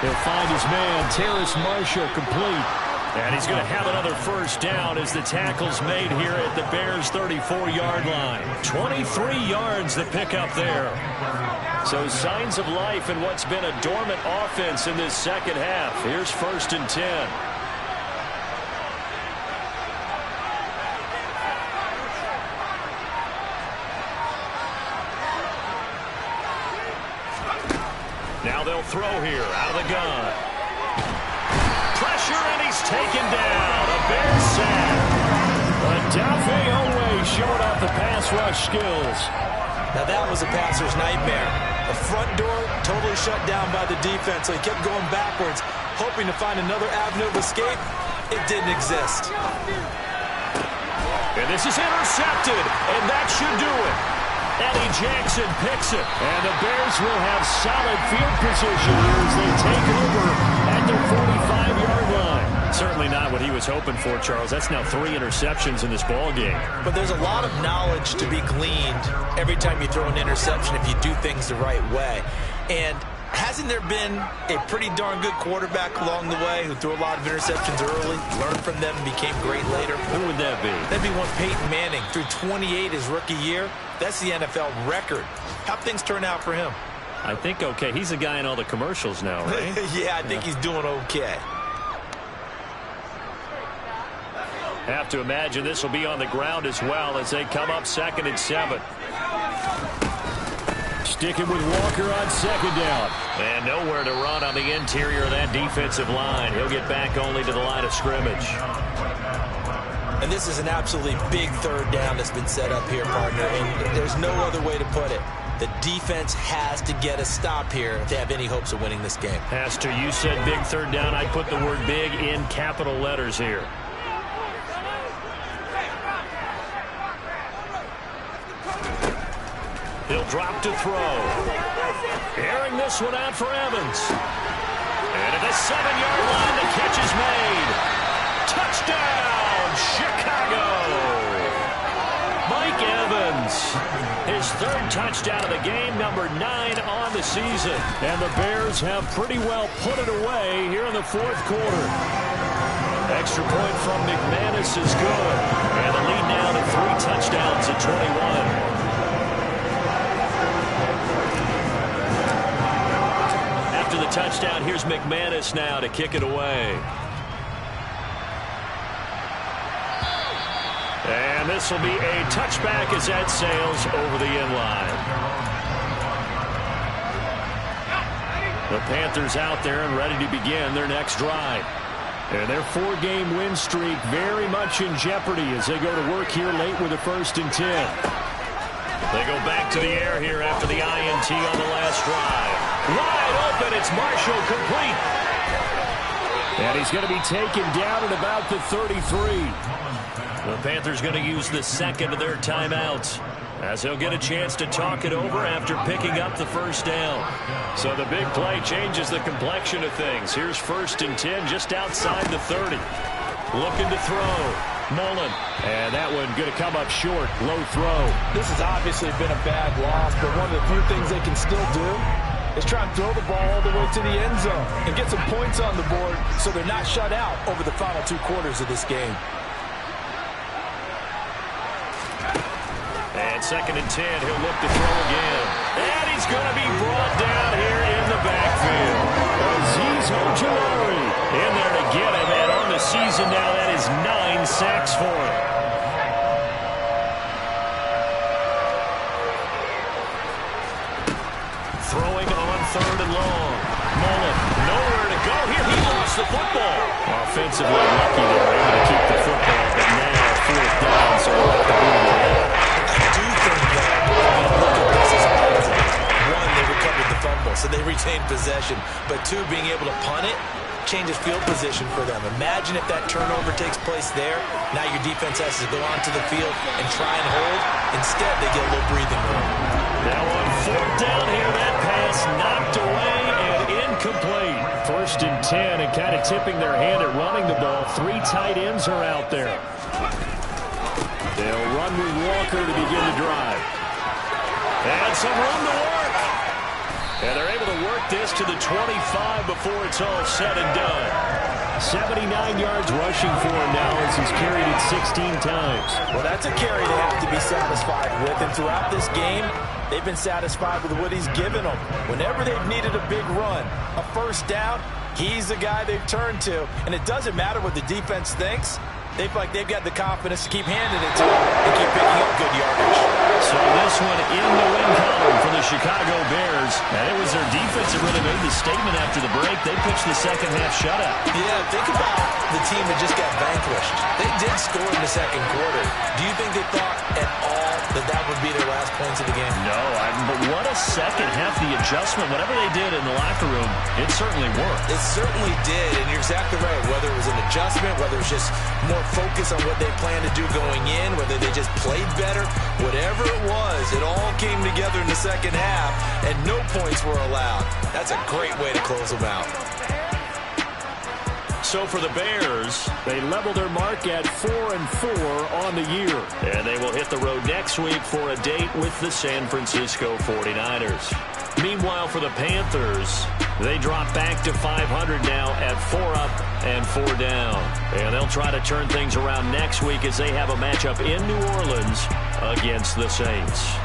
He'll find his man, Terrace Marshall, complete. And he's going to have another 1st down as the tackle's made here at the Bears' 34-yard line. 23 yards the pickup there. So signs of life in what's been a dormant offense in this second half. Here's 1st and 10. Now they'll throw here out of the gun. Pressure, and he's taken down. A Bears sack. Odafe Oweh showing off the pass rush skills. Now that was a passer's nightmare. The front door totally shut down by the defense, so he kept going backwards, hoping to find another avenue of escape. It didn't exist. And this is intercepted, and that should do it. Eddie Jackson picks it. And the Bears will have solid field position as they take over at their 45-yard line. Certainly not what he was hoping for, Charles. That's now 3 interceptions in this ball game. But there's a lot of knowledge to be gleaned every time you throw an interception if you do things the right way. And hasn't there been a pretty darn good quarterback along the way who threw a lot of interceptions early, learned from them, and became great later? Who would that be? That'd be one Peyton Manning. Threw 28 his rookie year. That's the NFL record. How'd things turn out for him? I think okay. He's a guy in all the commercials now, right? Yeah, I think he's doing okay. Have to imagine this will be on the ground as well as they come up 2nd and 7. Sticking with Walker on 2nd down. And nowhere to run on the interior of that defensive line. He'll get back only to the line of scrimmage. And this is an absolutely big third down that's been set up here, partner, and there's no other way to put it. The defense has to get a stop here if they have any hopes of winning this game. Pastor, you said big third down. I put the word big in capital letters here. He'll drop to throw. Airing this one out for Evans. And at the 7-yard line, the catch is made. Touchdown, Chicago! Mike Evans, his third touchdown of the game, number 9 on the season. And the Bears have pretty well put it away here in the fourth quarter. Extra point from McManus is good. And the lead now to 3 touchdowns at 21. After the touchdown, here's McManus now to kick it away. And this will be a touchback as that sails over the end line. The Panthers out there and ready to begin their next drive. And their 4-game win streak very much in jeopardy as they go to work here late with a 1st and 10. They go back to the air here after the INT on the last drive. Wide open, it's Marshall, complete. And he's going to be taken down at about the 33. The Panthers going to use the second of their timeouts as he'll get a chance to talk it over after picking up the first down. So the big play changes the complexion of things. Here's 1st and 10 just outside the 30. Looking to throw. Mullen. And that one going to come up short. Low throw. This has obviously been a bad loss, but one of the few things they can still do is try and throw the ball all the way to the end zone and get some points on the board so they're not shut out over the final 2 quarters of this game. And 2nd and 10, he'll look to throw again. And he's going to be brought down here in the backfield. Azeez Ojulari in there to get him. And on the season now, that is 9 sacks for him. Throwing on 3rd and long. Mullen, nowhere to go here. He lost the football. Offensively lucky they were able to keep the football, but now 4th down, so we'll have to boot it away. I do think that when you look at this as positive, 1, they recovered the fumble, so they retained possession. But 2, being able to punt it changes field position for them. Imagine if that turnover takes place there. Now your defense has to go onto the field and try and hold. Instead, they get a little breathing room. Now on 4th down here, that pass knocked away and incomplete. 1st and 10 and kind of tipping their hand at running the ball. 3 tight ends are out there. They'll run with Walker to begin the drive. And some room to work. And they're able to work this to the 25 before it's all said and done. 79 yards rushing for him now as he's carried it 16 times. Well, that's a carry they have to be satisfied with. And throughout this game, they've been satisfied with what he's given them. Whenever they've needed a big run, a 1st down, he's the guy they've turned to. And it doesn't matter what the defense thinks. They feel like they've got the confidence to keep handing it to him and keep picking up good yardage. So this one in the win column for the Chicago Bears. And it was their defense that really made the statement after the break. They pitched the second half shutout. Yeah, think about the team that just got vanquished. They did score in the 2nd quarter. Do you think they thought at all that would be their last points of the game? No, but what a second half. The adjustment, whatever they did in the locker room, it certainly worked. It certainly did, and you're exactly right. Whether it was an adjustment, whether it was just more focus on what they planned to do going in, whether they just played better, whatever it was, it all came together in the 2nd half, and no points were allowed. That's a great way to close them out. So for the Bears, they level their mark at 4-4 on the year. And they will hit the road next week for a date with the San Francisco 49ers. Meanwhile, for the Panthers, they drop back to 500 now at 4 up and 4 down. And they'll try to turn things around next week as they have a matchup in New Orleans against the Saints.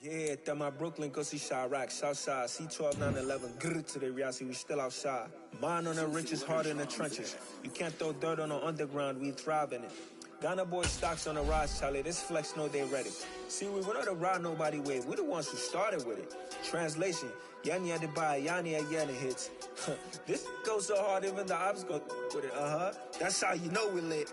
Yeah, that my Brooklyn, go see Chirac, Southside, C12, 911, grrr to the reality, we still outside. Mine on the riches, hard in the trenches. You can't throw dirt on the underground, we thrive in it. Ghana boy stocks on the rise, Charlie. This flex know they ready. See, we went on the ride nobody way. We the ones who started with it. Translation, Yani had to buy, Yani had hits. This goes so hard, even the ops go with it. That's how you know we lit.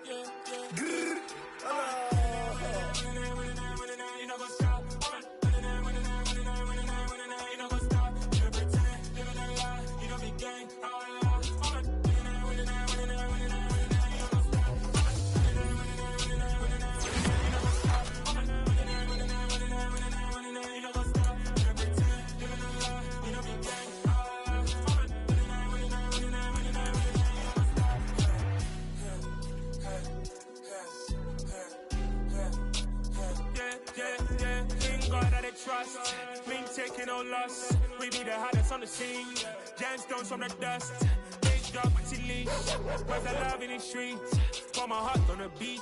Trust, we ain't taking no loss. We be the hottest on the scene. Gemstones from the dust. Big drop to leash. Where's the love in the streets? Pour my heart on the beat.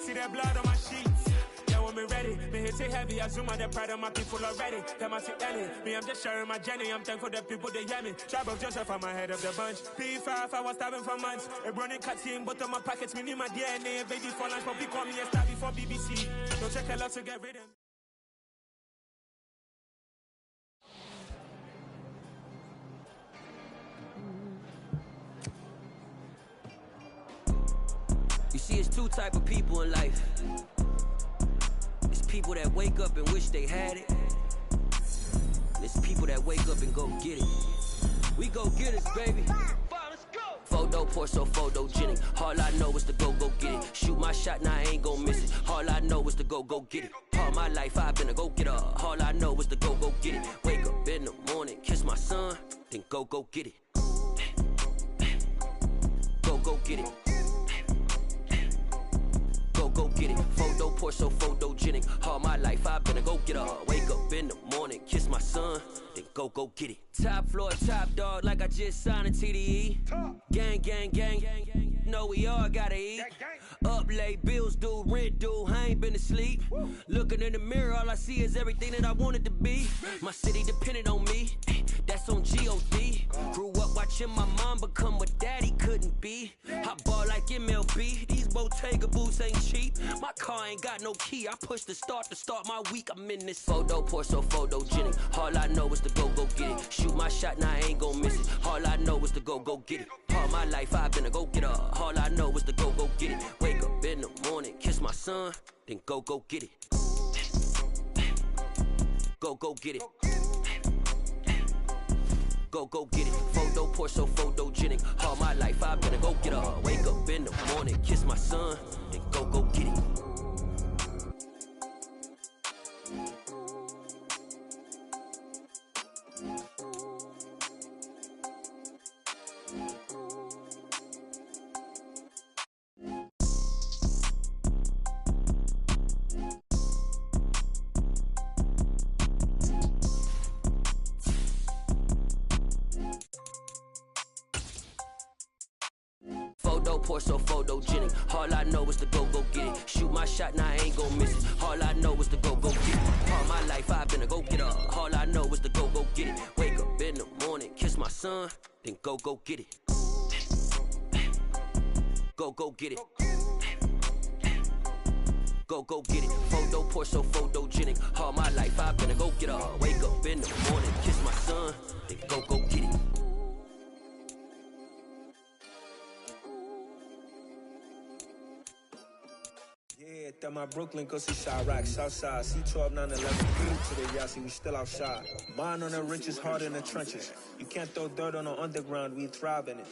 See that blood on my sheets. Yeah, when we ready, me hit it heavy. I zoom out the pride of my people already. Them I see Ellie. Me, I'm just sharing my journey. I'm thankful the people they hear me. Tribe of Joseph, I'm ahead of the bunch. P5, I was starving for months. A running cutscene, but on my pockets, me need my DNA. Baby for lunch, but we call me a star before BBC. Don't check a lot to get rid of. You see, it's two type of people in life. It's people that wake up and wish they had it. And it's people that wake up and go get it. We go get it, baby. Photo poor, so photogenic. All I know is to go get it. Shoot my shot, now I ain't gon' miss it. All I know is to go get it. All my life I've been a go-getter. All I know is to go get it. Wake up in the morning, kiss my son, then go get it. Go get it. Go get it. Photo poor, so photogenic. All my life I've been a go-getter. Wake up in the morning, kiss my son, then go get it. Top floor, top dog, like I just signed a TDE. Gang. Know we all gotta eat. Up late, bills due, rent due, I ain't been asleep. Looking in the mirror, all I see is everything that I wanted to be. My city depended on me, that's on G.O.D. Grew up watching my mom become what daddy couldn't be. I ball like MLB, these Bottega boots ain't cheap. My car ain't got no key, I push the start to start my week. I'm in this photo poor, so photogenic. All I know is to go get it. Shoot my shot, now I ain't gon' miss it. All I know is to go get it. All my life I've been a go-getter. All I know is to go get it. Wake up in the morning, kiss my son, then go get it. Go get it. Go get it. Photo poor, so photogenic. All my life I've been a go-getter. Wake up in the morning, kiss my son, then go get it. Photo poor, so photogenic. All I know is to go get it. Shoot my shot, now I ain't gon' miss it. All I know is to go get it. All my life I've been a go-getter. All I know is to go get it. Wake up in the morning, kiss my son, then go get it. Go get it. Go get it. Photo poor, so photogenic. All my life I've been a go-getter. Wake up in the morning, kiss my son, then go get it. Yeah, that my Brooklyn, go see Chirac, Southside, C12, 911, today, y'all see we still outside. Mine on the riches, hard in the trenches. You can't throw dirt on the underground, we thrive in it.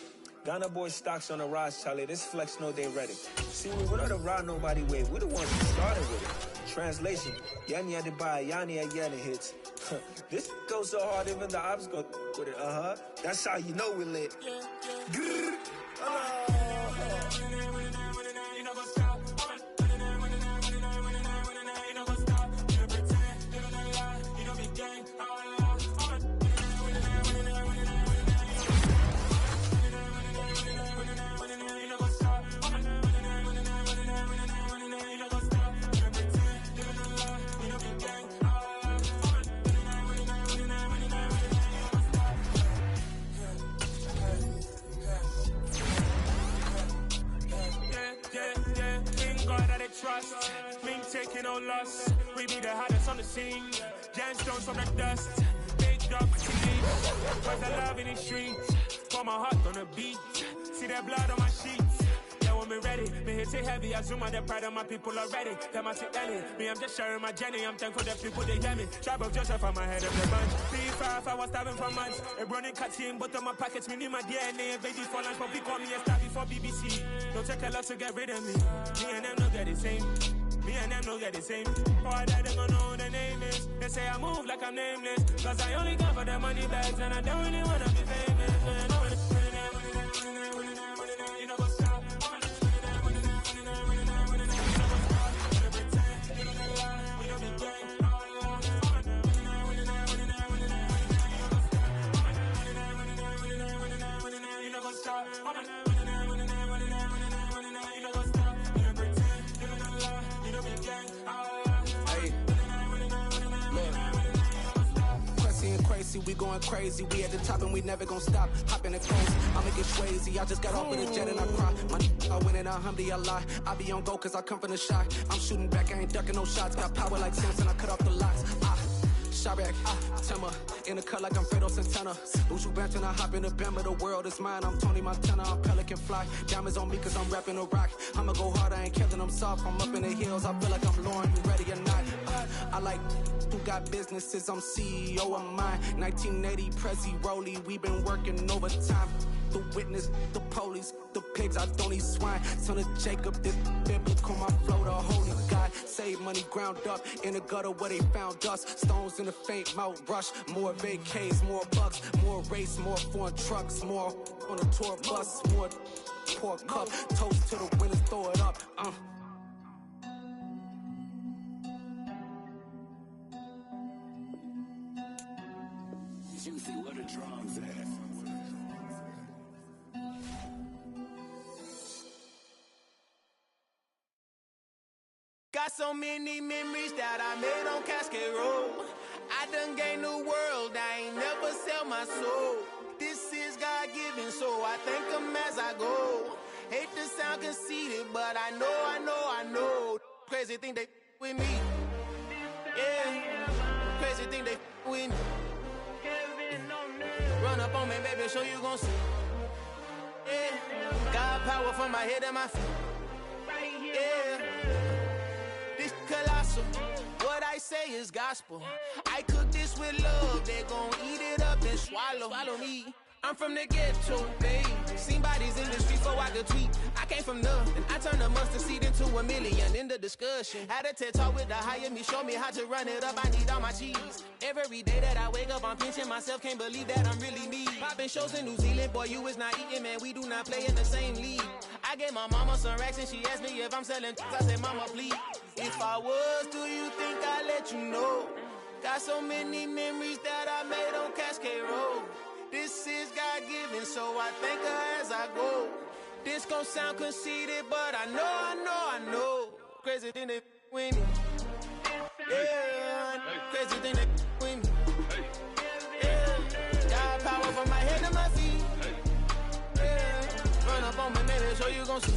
Ghana boy stocks on the rise, Charlie, this flex know they ready. See, we went on the ride nobody way, we the ones who started with it. Translation, Yani had to buy, Yani had hits. This goes so hard, even the ops go with it, That's how you know we lit. trust. Been taking no loss. We be the hottest on the scene. Gemstones from the dust. Big dog to leave. Where's the love in the streets? Pour my heart on the beat. See that blood on my sheets. Yeah, when me ready, me hit it heavy. I zoom on the pride of my people already. Them I see Ellie. Me, I'm just sharing my journey. I'm thankful that people they hear me. Tribe of Joseph on my head of the bunch. P5, I was starving for months. A running cut team, but on my pockets, me need my DNA. And babies for lunch, but we call me a star before BBC. Don't take a lot to get rid of me. Me and them don't get the same. Me and them don't get the same. For I die, they gon' know who the name is. They say I move like I'm nameless. Cause I only come for the money bags. And I don't really wanna be famous. You know what's up? We going crazy, we at the top and we never gonna stop. Hop in the coast, I'ma get crazy. I just got off with a jet and I cry. I win in alhamdulillah. I be on go cause I come from the shot. I'm shooting back, I ain't ducking no shots. Got power like Samson, I cut off the locks. Shabak, Timber, in the cut like I'm Fredo Santana. Buju Banton, I hop in the Bama, the world is mine. I'm Tony Montana, I'm Pelican Fly. Diamonds on me cause I'm rapping a rock. I'ma go hard, I ain't killing them soft. I'm up in the hills, I feel like I'm Lauren, you ready or not? I like who got businesses, I'm CEO of mine. 1980 Prezi Rolly, we been working overtime. The witness, the police, the pigs, I don't eat swine. Son of Jacob, this biblical, my flow, the holy God. Save money ground up in the gutter where they found us. Stones in the faint mouth rush. More vacays, more bucks, more race, more foreign trucks, more on a tour bus, more pour cup. Toast to the winners, throw it up. Juicy, what a drums at. Got so many memories that I made on Cascade Road. I done gained the world, I ain't never sell my soul. This is God-given, so I thank him as I go. Hate to sound conceited, but I know. Crazy thing they with me. Yeah, crazy thing they with me. Run up on me, baby, show you gon' see. Yeah, God power from my head and my feet. Yeah. Colossal. What I say is gospel. I cook this with love. They gon' eat it up and swallow me. I'm from the ghetto, babe. Seen bodies in the street so I could tweet. I came from nothing. I turned a mustard seed into a million in the discussion. Had a TED talk with the higher me, show me how to run it up. I need all my cheese. Every day that I wake up, I'm pinching myself. Can't believe that I'm really me. Popping shows in New Zealand, boy, you is not eating, man. We do not play in the same league. I gave my mama some racks and she asked me if I'm selling. I said, mama, please. If I was, do you think I'd let you know? Got so many memories that I made on Cascade Road. This is God-given, so I thank her as I go. This gon' sound conceited, but I know. Crazy thing they with me. Yeah, crazy thing they with me. Yeah, got power from my head to my feet. Yeah, run up on me, baby, so you gon' see.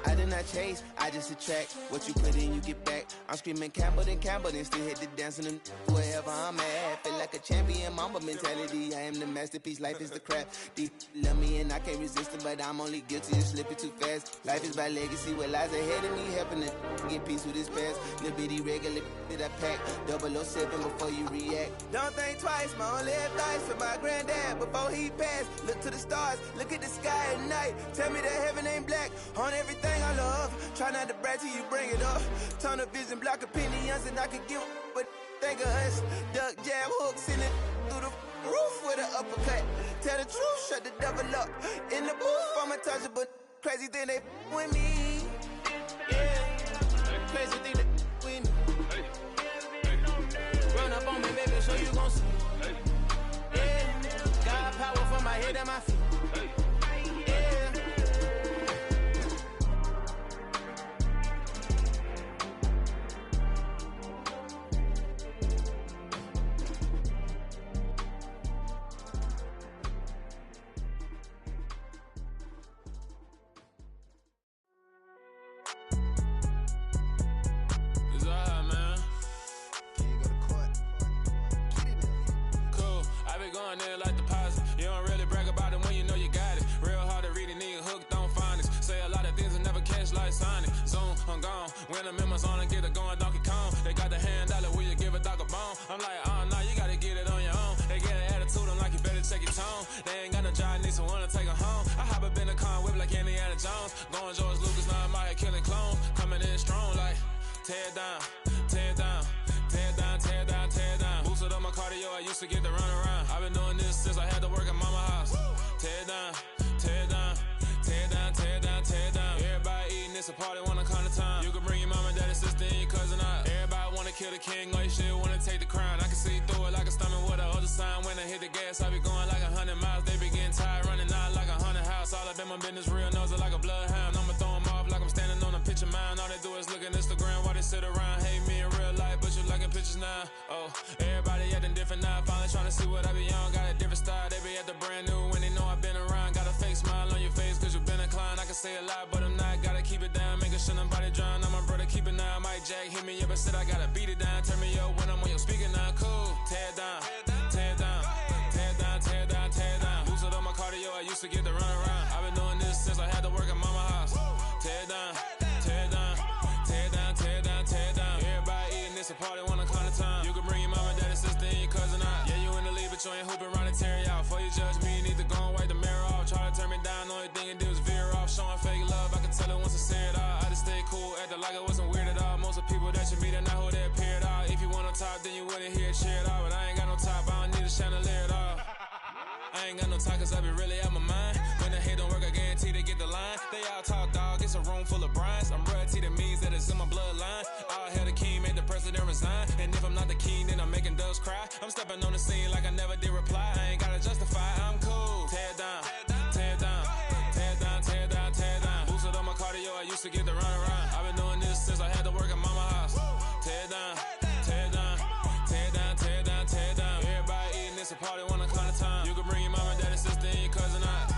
I did not chase, I just attract. What you put in, you get back. I'm screaming Campbell, then still hit the dance and wherever I'm at. Feel like a champion, mamba mentality. I am the masterpiece, life is the crap. Deep love me and I can't resist it, but I'm only guilty of slipping too fast. Life is by legacy, what lies ahead of me, helping to get peace with this past. Little bitty regular that I pack, 007 before you react. Don't think twice, my only advice for my granddad before he passed. Look to the stars, look at the sky at night. Tell me that heaven ain't black on everything I love. Try not to brag till you bring it up. Tunnel vision, block opinions, and I could give but think of us. Duck, jab, hooks in it through the roof with an uppercut. Tell the truth, shut the devil up. In the booth, I'm untouchable. Crazy thing they with me. Yeah, crazy thing they with me. Run up on me, baby, so you gon' see. Yeah, got power from my head and my feet. I'm like, nah, you gotta get it on your own. They get an attitude, I'm like, you better check your tone. They ain't got no job, need someone to take her home. I hop up in the car, whip like Indiana Jones. Going George Lucas, now I'm out here killing clones. Coming in strong like, tear it down, tear it down. Tear it down, tear it down, tear it down. Boosted up my cardio, I used to get to run around. I've been doing this since I had to work at mama house. Tear it down, tear it down, tear it down, tear it down, tear it down. Everybody eating, it's a party, wanna come to time. You can bring your mama, daddy, sister, and your cousin out. Everybody wanna kill the king, or you shit wanna take the crown. I can see through it like a stomach with a other sign. When I hit the gas, I be going like 100 miles. They be getting tired, running out like 100 house. All up in my business, real nose it like a bloodhound. I'ma throw them off like I'm standing on a picture mound. All they do is look at Instagram while they sit around. Hate me in real life, but you liking pictures now. Oh, everybody acting different now. Finally trying to see what I be on. Got a different style, they be at the brand new when they know I've been around. Got a fake smile on your face cause you been inclined. I can say a lot, but I'm not. Gotta keep it down, making sure nobody drown. I'm my brother, keep it now. Mike Jack hit me up and said I gotta beat it down. Turn me up when I'm on your speaker now. Cool, tear it down, tear it down, tear it down, tear it down, tear it down. Boosted up my cardio, I used to get to run around. I've been doing this since I had to work at mama house. Tear it down, tear it down, tear it down, tear it down, tear it down. Everybody eating, it's a party, wanna come to time. You can bring your mama, daddy, sister, and your cousin out. Yeah, you in the league, but you ain't hooping around and tear you out. Before you judge me, you need to go and wipe the mirror off. Try to turn me down, only thing you do is veer off. Showing fake love, I can tell it once I say it all. I just stay cool, acting like I wasn't weird at all. Most of the people that you meet are not who they appear at all. If you want on top, then you wouldn't hear it cheer at all. But I ain't got no top, I don't need a chandelier at all. I ain't got no time cause I be really out my mind. When the hate don't work, I guarantee they get the line. They all talk dog, it's a room full of brines. I'm royalty, that means that it's in my bloodline. All hail the king, made the president resign. And if I'm not the king, then I'm making doves cry. I'm stepping on the scene like I never did reply. I ain't gotta justify, I'm cool. Tear it down, tear it down, tear it down, tear it down, tear it down. Boosted up my cardio, I used to get to run around. I've been doing this since I had to work at mama house. Tear it down, tear it down, tear it down, tear it down, tear it down. Everybody eating, it's a party, wanna come to time. You can bring your mama, daddy, sister, and your cousin out.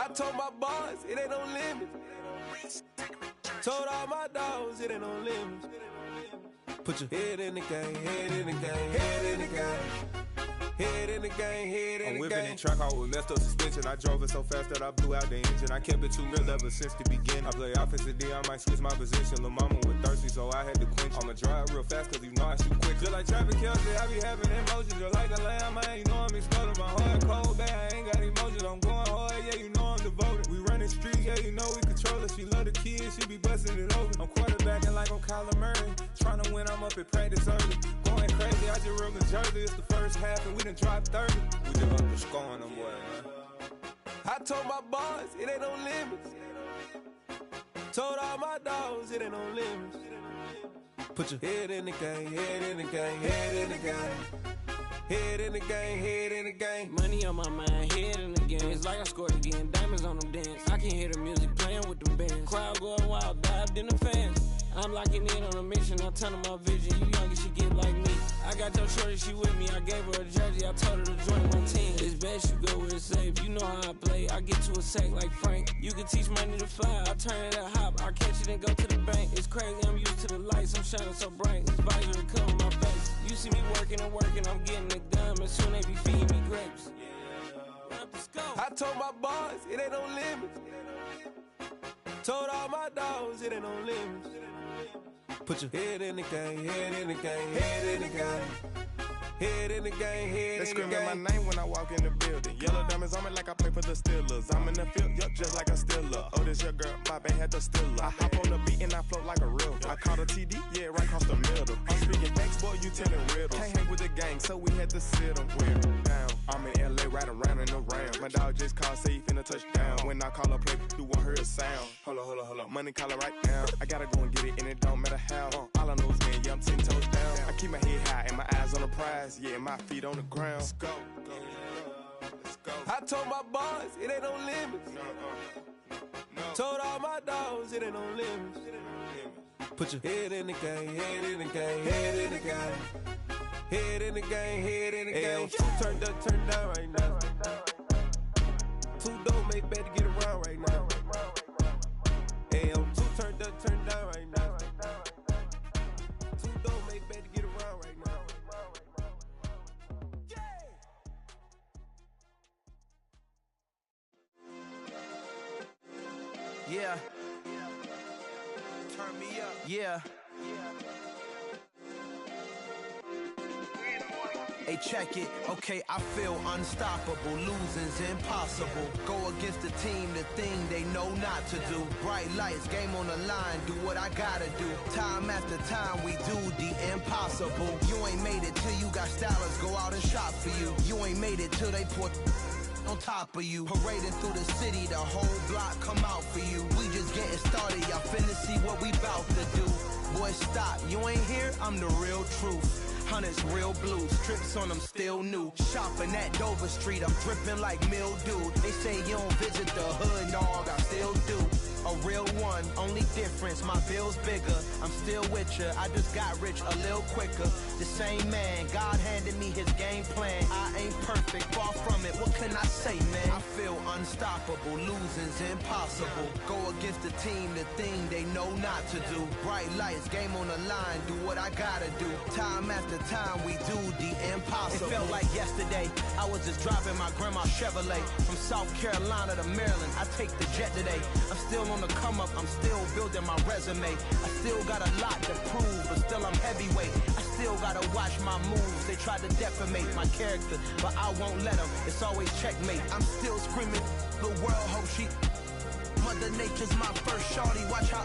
I told my boys it ain't no limits. Told all my dogs it ain't no limits. Put your head in the game, head in the game, head in the game. Head in the game, head in the game. I'm whipping in track out with messed up suspension. I drove it so fast that I blew out the engine. I kept it too real ever since the beginning. I play offensive D, I might switch my position. Lil' mama was thirsty, so I had to quench. I'ma drive real fast, cause you know I shoot quick. Just like Travis Kelce, I be having emotions. Just like a lamb, man, you know I'm exploding. My heart cold, bad, I ain't got emotions. I'm going hard, yeah, you know I'm devoted. We running streets, yeah, you know we control it. She love the kids, she be busting it over. I'm quarterbacking like I'm Kyler Murray. Trying to win, I'm up at practice early. Going crazy, I just real the jersey. It's the first half and we done dropped 30. We just up the scoring them, boy, man. I told my boys it ain't no limits. Told all my dogs it ain't no limits. Put your head in the game, head in the game, head in the game. Head in the game, head in the game. Money on my mind, head in the game. It's like I scored again, diamonds on them dance. I can hear the music playing with them bands. Crowd going wild, dived in the fans. I'm locking in on a mission, I'm telling my vision. You young and she get like me. I got your shorty, she with me. I gave her a jersey, I told her to join my team. It's best you go where it's safe. You know how I play, I get to a sack like Frank. You can teach money to fly, I turn it up hop. I catch it and go to the bank. It's crazy, I'm used to the lights, I'm shining so bright. This visor will cover my face. You see me working and working, I'm getting it done. And soon they be feeding me grapes. I told my boys it ain't no limits. Told all my dogs it ain't no limits. Put your head in the game, head in the game, head in the game. Head in the game, head in the game. They screaming my name when I walk in the bed. building. Yellow diamonds on me like I play for the Steelers. I'm in the field, yup, just like a Steeler. Oh, this your girl, my band had the Steeler. I hop on the beat and I float like a river. I caught a TD, yeah, right across the middle. I'm speaking facts, boy, you telling riddles. Can't hang with the gang, so we had to sit them down. I'm in LA, right around in the round. My dog just called, say he finna touch down. When I call a play, you won't hear a sound. Hold up, money call it right now. I gotta go and get it, and it don't matter how. All I know is when I'm 10 toes down. I keep my head high and my eyes on the prize. Yeah, my feet on the ground. Let's go. I told my boys, it ain't no limits. Told all my dogs, it ain't no limits. Put your head in the game, head in the game, head in the game. Head in the game, head in the game. Turned up, turned down right now. Too dope, make better get around right now. AM, too turned up, turned down right now. Too dope, make better get around right now. Yeah. Turn me up. Yeah. Hey, check it. Okay, I feel unstoppable. Losing's impossible. Go against the team, the thing they know not to do. Bright lights, game on the line. Do what I gotta do. Time after time, we do the impossible. You ain't made it till you got stylists go out and shop for you. You ain't made it till they put on top of you. Parading through the city, the whole block come out for you. We just getting started, y'all finna see what we bout to do. Boy, stop, you ain't here, I'm the real truth. Hunters, real blue, strips on them still new. Shopping at Dover Street, I'm dripping like mildew. They say you don't visit the hood, dog, I still do. A real one, only difference, my bill's bigger. I'm still with ya, I just got rich a little quicker. The same man, God handed me his game plan. I ain't perfect, far from it, what can I say, man? I feel unstoppable, losing's impossible. Go against the team, the thing they know not to do. Bright lights, game on the line, do what I gotta do. Time after time, we do the impossible. It felt like yesterday, I was just driving my grandma's Chevrolet. From South Carolina to Maryland, I take the jet today. I'm still on the come up, I'm still building my resume. I still got a lot to prove, but still I'm heavyweight. I still gotta watch my moves. They tried to defamate my character, but I won't let them. It's always checkmate. I'm still screaming, the world hope she. Mother Nature's my first shorty, watch how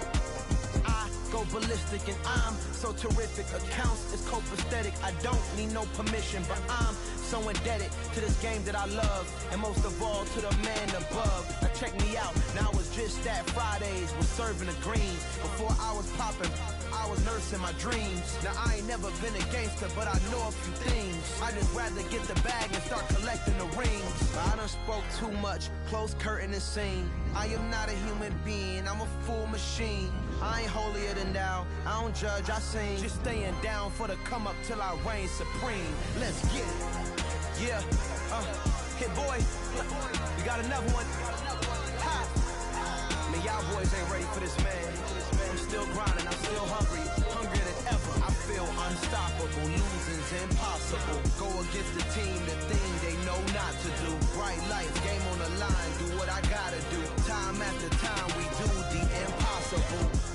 I go ballistic and I'm so terrific. Accounts is copacetic, I don't need no permission, but I'm so indebted to this game that I love, and most of all to the man above. Now check me out, now it's just that Fridays was serving the greens. Before I was popping, I was nursing my dreams. Now I ain't never been a gangster, but I know a few things. I just rather get the bag and start collecting the rings. But I done spoke too much, close curtain and scene. I am not a human being, I'm a full machine. I ain't holier than thou, I don't judge, I sing. Just staying down for the come up till I reign supreme. Let's get it. Yeah, hit boy, we got another one. Ha. Man, y'all boys ain't ready for this, man. I'm still grinding, I'm still hungry, hungrier than ever. I feel unstoppable, losing's impossible. Go against the team, the thing they know not to do. Bright lights, game on the line, do what I gotta do. Time after time, we do the impossible.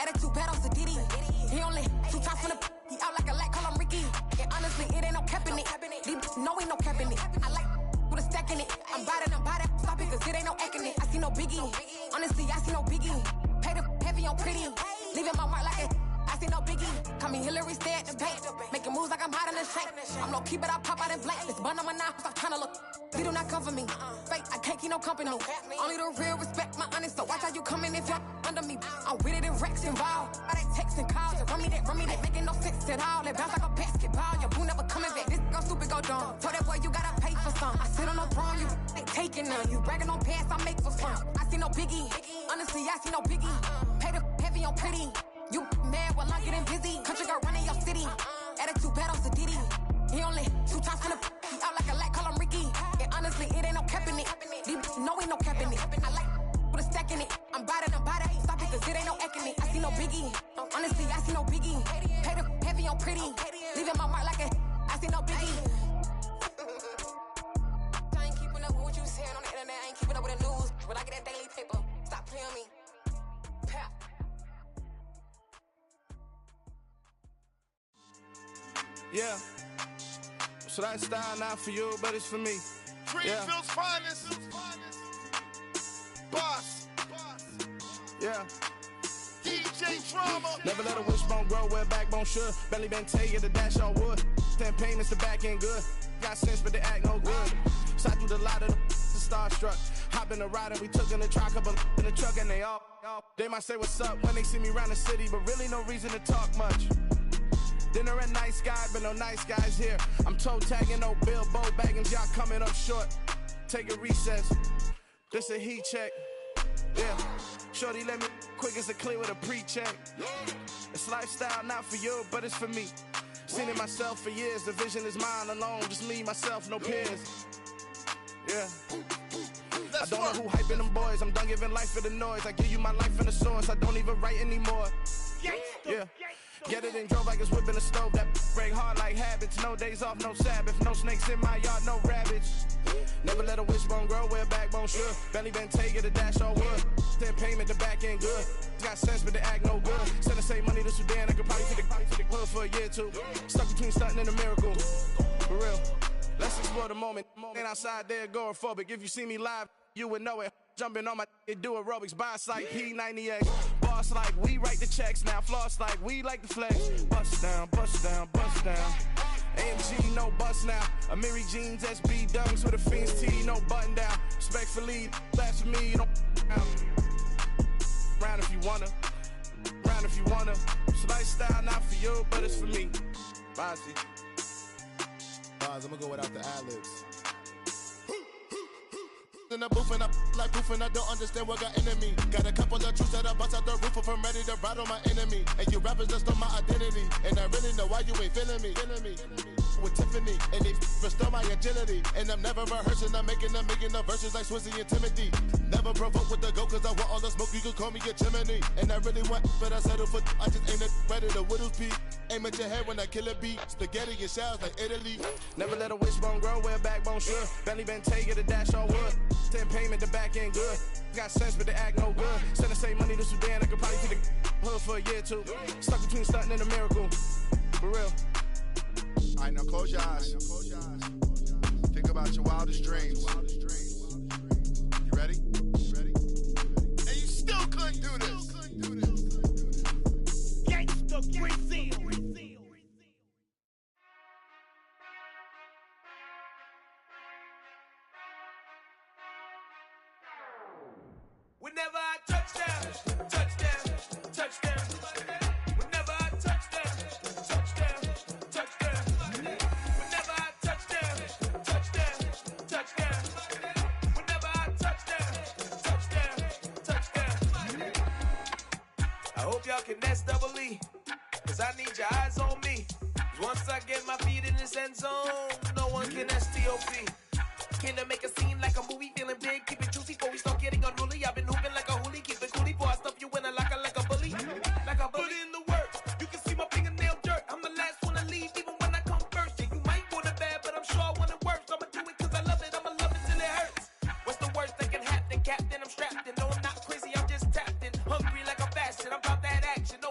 Attitude bad on Diddy. He only 2 times from the he out like a light, call him Ricky. And honestly, it ain't no cap in it. These no ain't no cap in it. I like with a stack in it. I'm bad at stop it, cause it ain't no acting it. I see no biggie. Honestly, I see no biggie. Pay the heavy on pretty. Leaving my mark like it. I see no biggie. Call me Hillary, stay at the bank. Making moves like I'm hot in the shank. I'm low key, but I pop out in blank. This bun on my knife, stop trying to look. He do not come for me. Fake, I can't keep no company. Only the real respect my honest. So watch how you coming if you're under me. I'm with it in Rex involved. All that text and calls. Run me that making no sense at all. They bounce like a basketball. Your boo never coming back. This go stupid, go dumb. Told that boy you gotta pay for some. I sit on no throne, you ain't taking none. You bragging on past, I make for fun. I see no biggie. Honestly, I see no biggie. Pay the heavy on pretty. You mad while I'm getting busy. Country girl running your city. Attitude bad on Diddy. He only 2 times from the he out like a light, call him Ricky. And honestly, it ain't no cap in it. These no ain't no cap in it. I like with a stack in it. I'm bad at stop it, cause it ain't no acting it. I see no biggie. Honestly, I see no biggie. Pay the heavy on pretty. Leaving my mark like I see no biggie. I ain't keeping up with what you saying on the internet. I ain't keeping up with the news. When I get that daily paper, stop playing me. Pap. Yeah. So that style not for you, but it's for me. Greenfield's finest. Boss. Yeah. DJ Drama. Never let a wishbone grow where backbone should. Belly been taking the dash all wood. 10 payments, the back end good. Got sense, but they act no good. So I threw the lot of the starstruck. Hop in the ride and we took in the truck, couple in the truck and they all. They might say what's up when they see me around the city, but really no reason to talk much. Dinner at Nice Guy, but no nice guys here. I'm toe tagging, no Bilbo baggins, y'all coming up short. Take a recess. This a heat check. Yeah. Shorty let me quick as a clear with a pre-check. It's lifestyle not for you, but it's for me. Seen it myself for years. The vision is mine alone. Just me, myself, no peers. Yeah. I don't know who hyping them boys. I'm done giving life for the noise. I give you my life in the source. I don't even write anymore. Yeah. Get it and drove like it's whipping a stove. That break hard like habits. No days off, no Sabbath. No snakes in my yard, no rabbits. Never let a wishbone grow where backbone should. Belly been taking the dash all wood. 10 payment, the back end good. Got sense, but they act no good. Send the same money to Sudan. I could probably take the hood for a year or two. Stuck between stunting and a miracle. For real. Let's explore the moment. Ain't outside there agoraphobic. If you see me live, you would know it. Jumping on my do aerobics, boss like P90X. Boss like we write the checks now. Floss like we like the flex. Bust down, bust down, bust down. AMG, no bust now. Amiri jeans, SB dunks with a Fiends tee, no button down. Respectfully, that's for me, you don't round if you wanna. Round if you wanna. It's lifestyle not for you, but it's for me. Bossy. I'm gonna go without the ad-libs. In the booth and I like proof and I don't understand what got into me. Got a couple of truths that I bust out the roof if I'm ready to ride on my enemy. And you rappers just stole my identity, and I really know why you ain't feeling me. With Tiffany, and they restore my agility. And I'm never rehearsing, I'm making the verses like Swizzy and Timothy. Never provoke with the go, cause I want all the smoke, you can call me a chimney. And I really want, but I settle for, I just ain't ready to whittles peak. Aim at your head when I kill a beat. Spaghetti and shells like Italy. Never let a wishbone grow where backbone should. Belly been taking the dash all wood. 10 payment, the back end good. Got sense, but they act no good. Send the same money to Sudan, I could probably take the hood for a year or two. Stuck between stunting and a miracle. For real. Alright, now close your eyes. Think about your wildest dreams. You ready? And you still couldn't do this. Gangsta Brazil. Whenever I touch down, touchdown, touchdown. Whenever I touch down, touchdown, touchdown. Whenever I touch down, touchdown, touchdown. Whenever I touch down, touchdown. I hope y'all can nest double E, cause I need your eyes on me. Cause once I get my feet in this end zone, no one can STOP. Can I make a scene like a movie, feeling big, keep it juicy before we start getting unruly. I've been hooping like a hoolie, keep it coolie before I stuff you in a locker like a bully. Like a bully. Put in the work, you can see my fingernail dirt. I'm the last one to leave, even when I come first. Yeah, you might want it bad, but I'm sure I want it worse. I'ma do it cause I love it, I'ma love it till it hurts. What's the worst that can happen? Captain, I'm strapped in. No, I'm not crazy, I'm just tapped in. Hungry like I'm fasting, I'm about that action.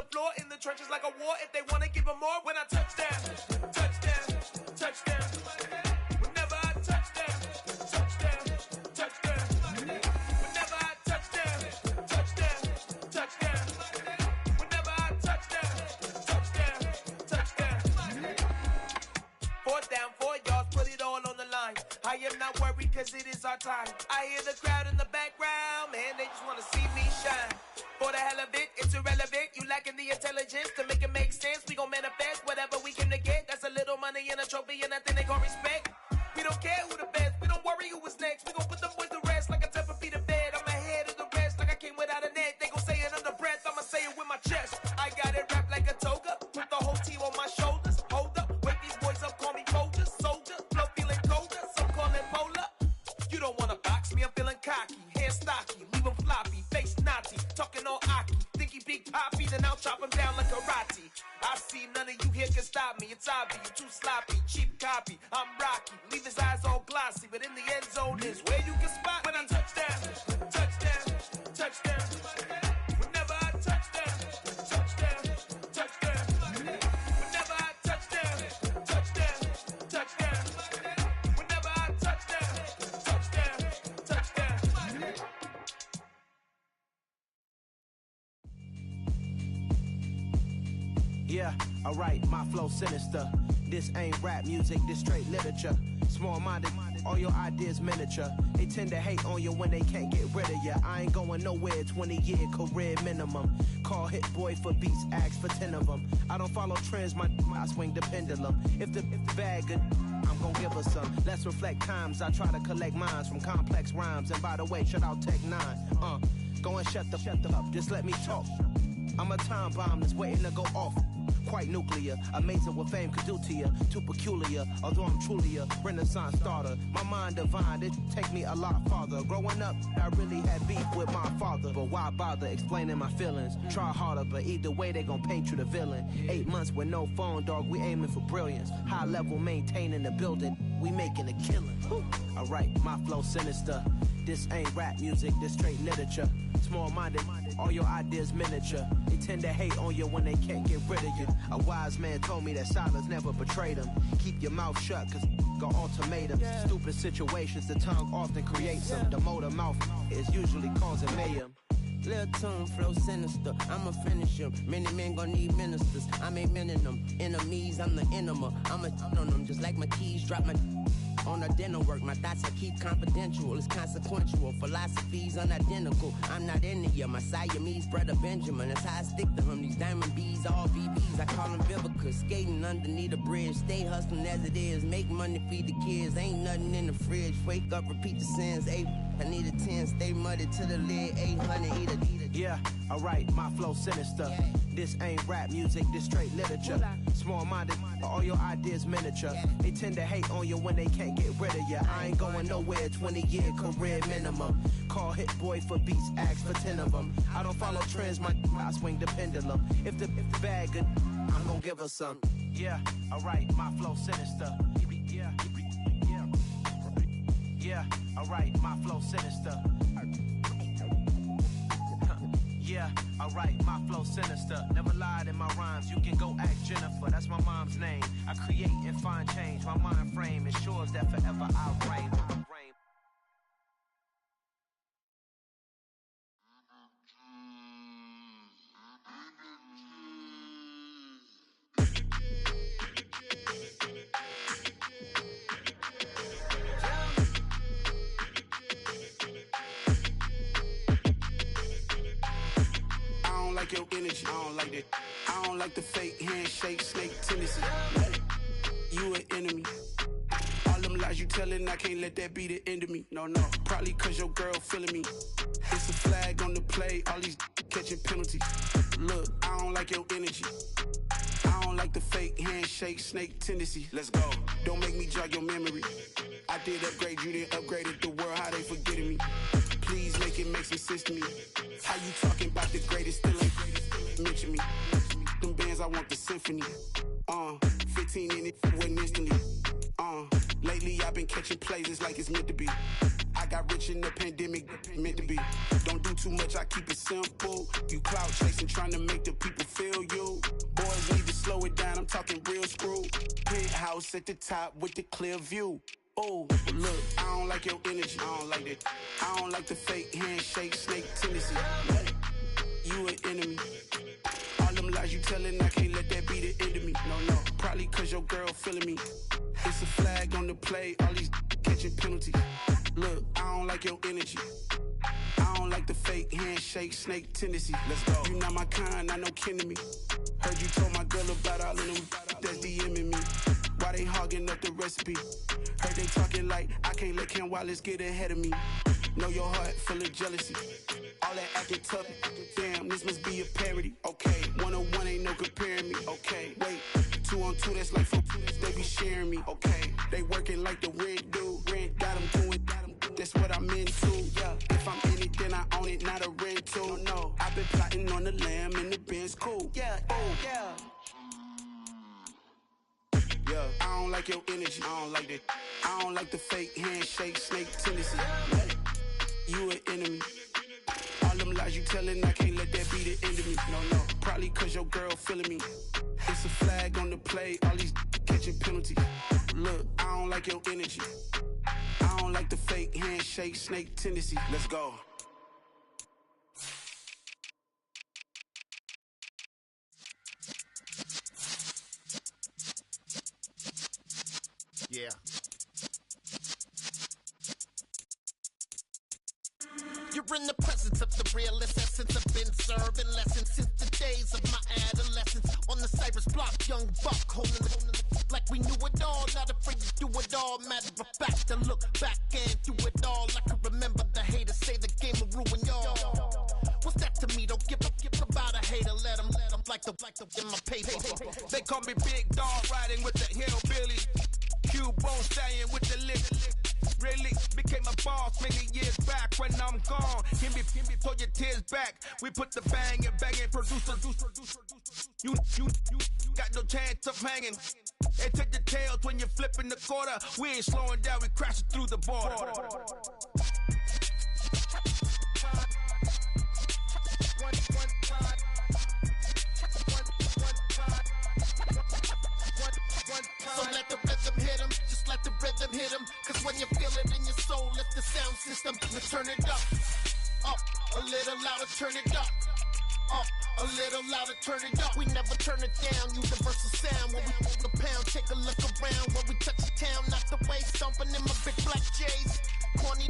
the floor, in the trenches like a war. If they wanna give them more, when I touch down, touch down, touch down. Whenever I touch down, touch down, touch down. Whenever I touch down, touch down, touch down. Whenever I touch down, touch down, touch down. 4th down, 4 yards, put it all on the line. I am not worried cause it is our time. I hear the crowd in the background, man, they just wanna see me shine. For the hell of it, it's irrelevant. You lacking the intelligence to make it make sense. We gon' manifest whatever we came to get. That's a little money and a trophy and nothing they gon' respect. We don't care who the best, we don't worry who is next. We gon' put them boys to rest like a 10 feet of bed. I'm ahead of the rest like I came without a net. They gon' say it under breath, I'ma say it with my chest. I got it wrapped like a toga, put the whole team on my shoulders. Hold up, wake these boys up, call me Folger, soldier. Flow feeling colder, some call it polar. You don't wanna box me, I'm feeling cocky. Hair stocky, leave him floppy, face naughty. Talking all aki, think he big poppy, then I'll chop him down like karate. I see none of you here can stop me. It's obvious, you too sloppy, cheap copy. I'm Rocky, leave his eyes all glossy, but in the end zone is where you can spot when I touch down, touch down, touch down. Whenever I touch down, touch down, touch down. Whenever I touch down, touch down, touch down. Whenever I touch down, touch down, touch down. Yeah, alright, my flow sinister. This ain't rap music, this straight literature. Small-minded, all your ideas miniature. They tend to hate on you when they can't get rid of you. I ain't going nowhere, 20-year career minimum. Call Hit Boy for beats, ask for 10 of them. I don't follow trends, I swing the pendulum. If the bag good, I'm gon' give her some. Let's reflect times, I try to collect minds from complex rhymes. And by the way, shut out Tech 9. Go and shut the up, just let me talk. I'm a time bomb that's waiting to go off. Quite nuclear, amazing what fame could do to you. Too peculiar, although I'm truly a renaissance starter. My mind divine, it take me a lot farther. Growing up, I really had beef with my father. But why bother explaining my feelings? Try harder, but either way they gon' paint you the villain. 8 months with no phone, dog, we aiming for brilliance. High level maintaining the building, we making a killing. Alright, my flow sinister. This ain't rap music, this straight literature. Small-minded, all your ideas miniature. They tend to hate on you when they can't get rid of you. A wise man told me that silence never betrayed him. Keep your mouth shut, cause got ultimatums. Stupid situations, the tongue often creates them. The motor mouth is usually causing mayhem. Lil' tune, flow sinister, I'ma finish him. Many men gon' need ministers, I'm aiming them. Enemies, I'm the enema, I'ma on them. Just like my keys, drop my on a dental work. My thoughts I keep confidential, it's consequential. Philosophies unidentical, I'm not into you. My Siamese brother Benjamin, that's how I stick to him. These diamond bees, all BBs, I call them Vivica. Skating underneath a bridge, stay hustling as it is. Make money, feed the kids, ain't nothing in the fridge. Wake up, repeat the sins, I need a 10, stay muddy to the lid, 800, eat a. Yeah, alright, my flow sinister. This ain't rap music, this straight literature. Small-minded, all your ideas miniature. They tend to hate on you when they can't get rid of you. I ain't going nowhere, 20-year career minimum. Call Hit Boy for beats, ask for 10 of them. I don't follow trends, I swing the pendulum. If the bag good, I'm gon' give her some. Yeah, alright, my flow sinister. Yeah, alright, my flow sinister. Yeah, alright, my flow sinister. Never lied in my rhymes, you can go ask Jennifer. That's my mom's name. I create and find change. My mind frame ensures that forever I'll reign. Your energy, I don't like that. I don't like the fake handshake, snake tendency. You an enemy. All them lies you telling, I can't let that be the end of me. No, probably cause your girl feeling me. It's a flag on the play, all these catching penalties. Look, I don't like your energy. I don't like the fake handshake, snake tendency. Let's go. Don't make me jog your memory. I did upgrade, you didn't upgrade it. The world, how they forgetting me. Please make it make some sense to me. How you talking about the greatest, still ain't mention me. Them bands, I want the symphony. 15 in it, wasn't instantly. Lately I've been catching plays, it's like it's meant to be. I got rich in the pandemic, meant to be. Don't do too much, I keep it simple. You clout chasing, trying to make the people feel you. Boys need to slow it down, I'm talking real screw. Penthouse at the top with the clear view. Oh, look, I don't like your energy, I don't like that. I don't like the fake handshake, snake tendency. You an enemy. All them lies you telling, I can't let that be the end of me. No, probably cause your girl feeling me. It's a flag on the play, all these catching penalties. Look, I don't like your energy. I don't like the fake handshake, snake tendency. Let's go. You not my kind, I know kin to me. Heard you told my girl about all of them that's DMing me. Why they hogging up the recipe? Heard they talking like I can't let Ken Wallace get ahead of me. Know your heart full of jealousy. All that acting tough, damn, this must be a parody. Okay, 101 ain't no comparing me. Okay, wait, 2 on 2, that's like 4, they be sharing me. Okay, they working like the rent dude. Rent got them doing, that's what I'm into. Yeah, if I'm in it, then I own it, not a rental. No, I've been plotting on the lamb and the Benz cool. Yeah, oh, yeah. Yeah, I don't like your energy, I don't like that. I don't like the fake handshake, snake tendency. You an enemy. All them lies you telling, I can't let that be the end of me. No, probably cause your girl feeling me. It's a flag on the play, all these catching penalties. Look, I don't like your energy. I don't like the fake handshake, snake tendency. Let's go. Yeah. You're in the presence of the realest essence. I've been serving lessons since the days of my adolescence. On the Cypress block, young buck holding the like we knew it all. Not afraid to do it all. Matter of fact, to look back and do it all. I can remember the haters say the game will ruin y'all. What's that to me? Don't give about a hater. Let them like the in my paper. They call me Big Dog, riding with the hillbilly. Q-Bone staying with the lick. Really became a boss many years back. When I'm gone, give me pull your tears back. We put the bang and producer. You got no chance of hanging. And take the tails when you're flipping the quarter. We ain't slowing down, we crashing through the border. So let the rhythm hit him, just let the rhythm hit him. Cause when you feel it in your soul, lift the sound system, let's turn it up. Up, a little louder, turn it up. Up, a little louder, turn it up. We never turn it down, universal sound. When we move the pound, take a look around. When we touch the town, not the way, stomping in my big black J's. Corny,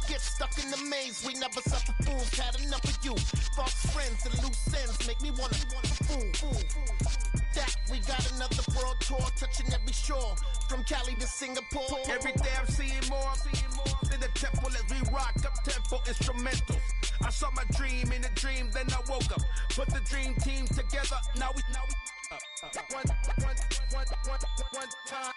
get stuck in the maze. We never suffer fools, had enough of you. False friends and loose ends make me wanna fool. That we got another world tour, touching every shore, from Cali to Singapore. Every day I'm seeing more in the temple as we rock up tempo instrumentals. I saw my dream in a dream, then I woke up. Put the dream team together, now we one time.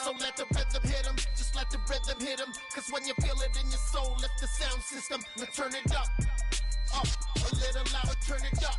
So let the rhythm hit him, just let the rhythm hit him. Cause when you feel it in your soul, lift the sound system, let's turn it up. Up, a little louder, turn it up.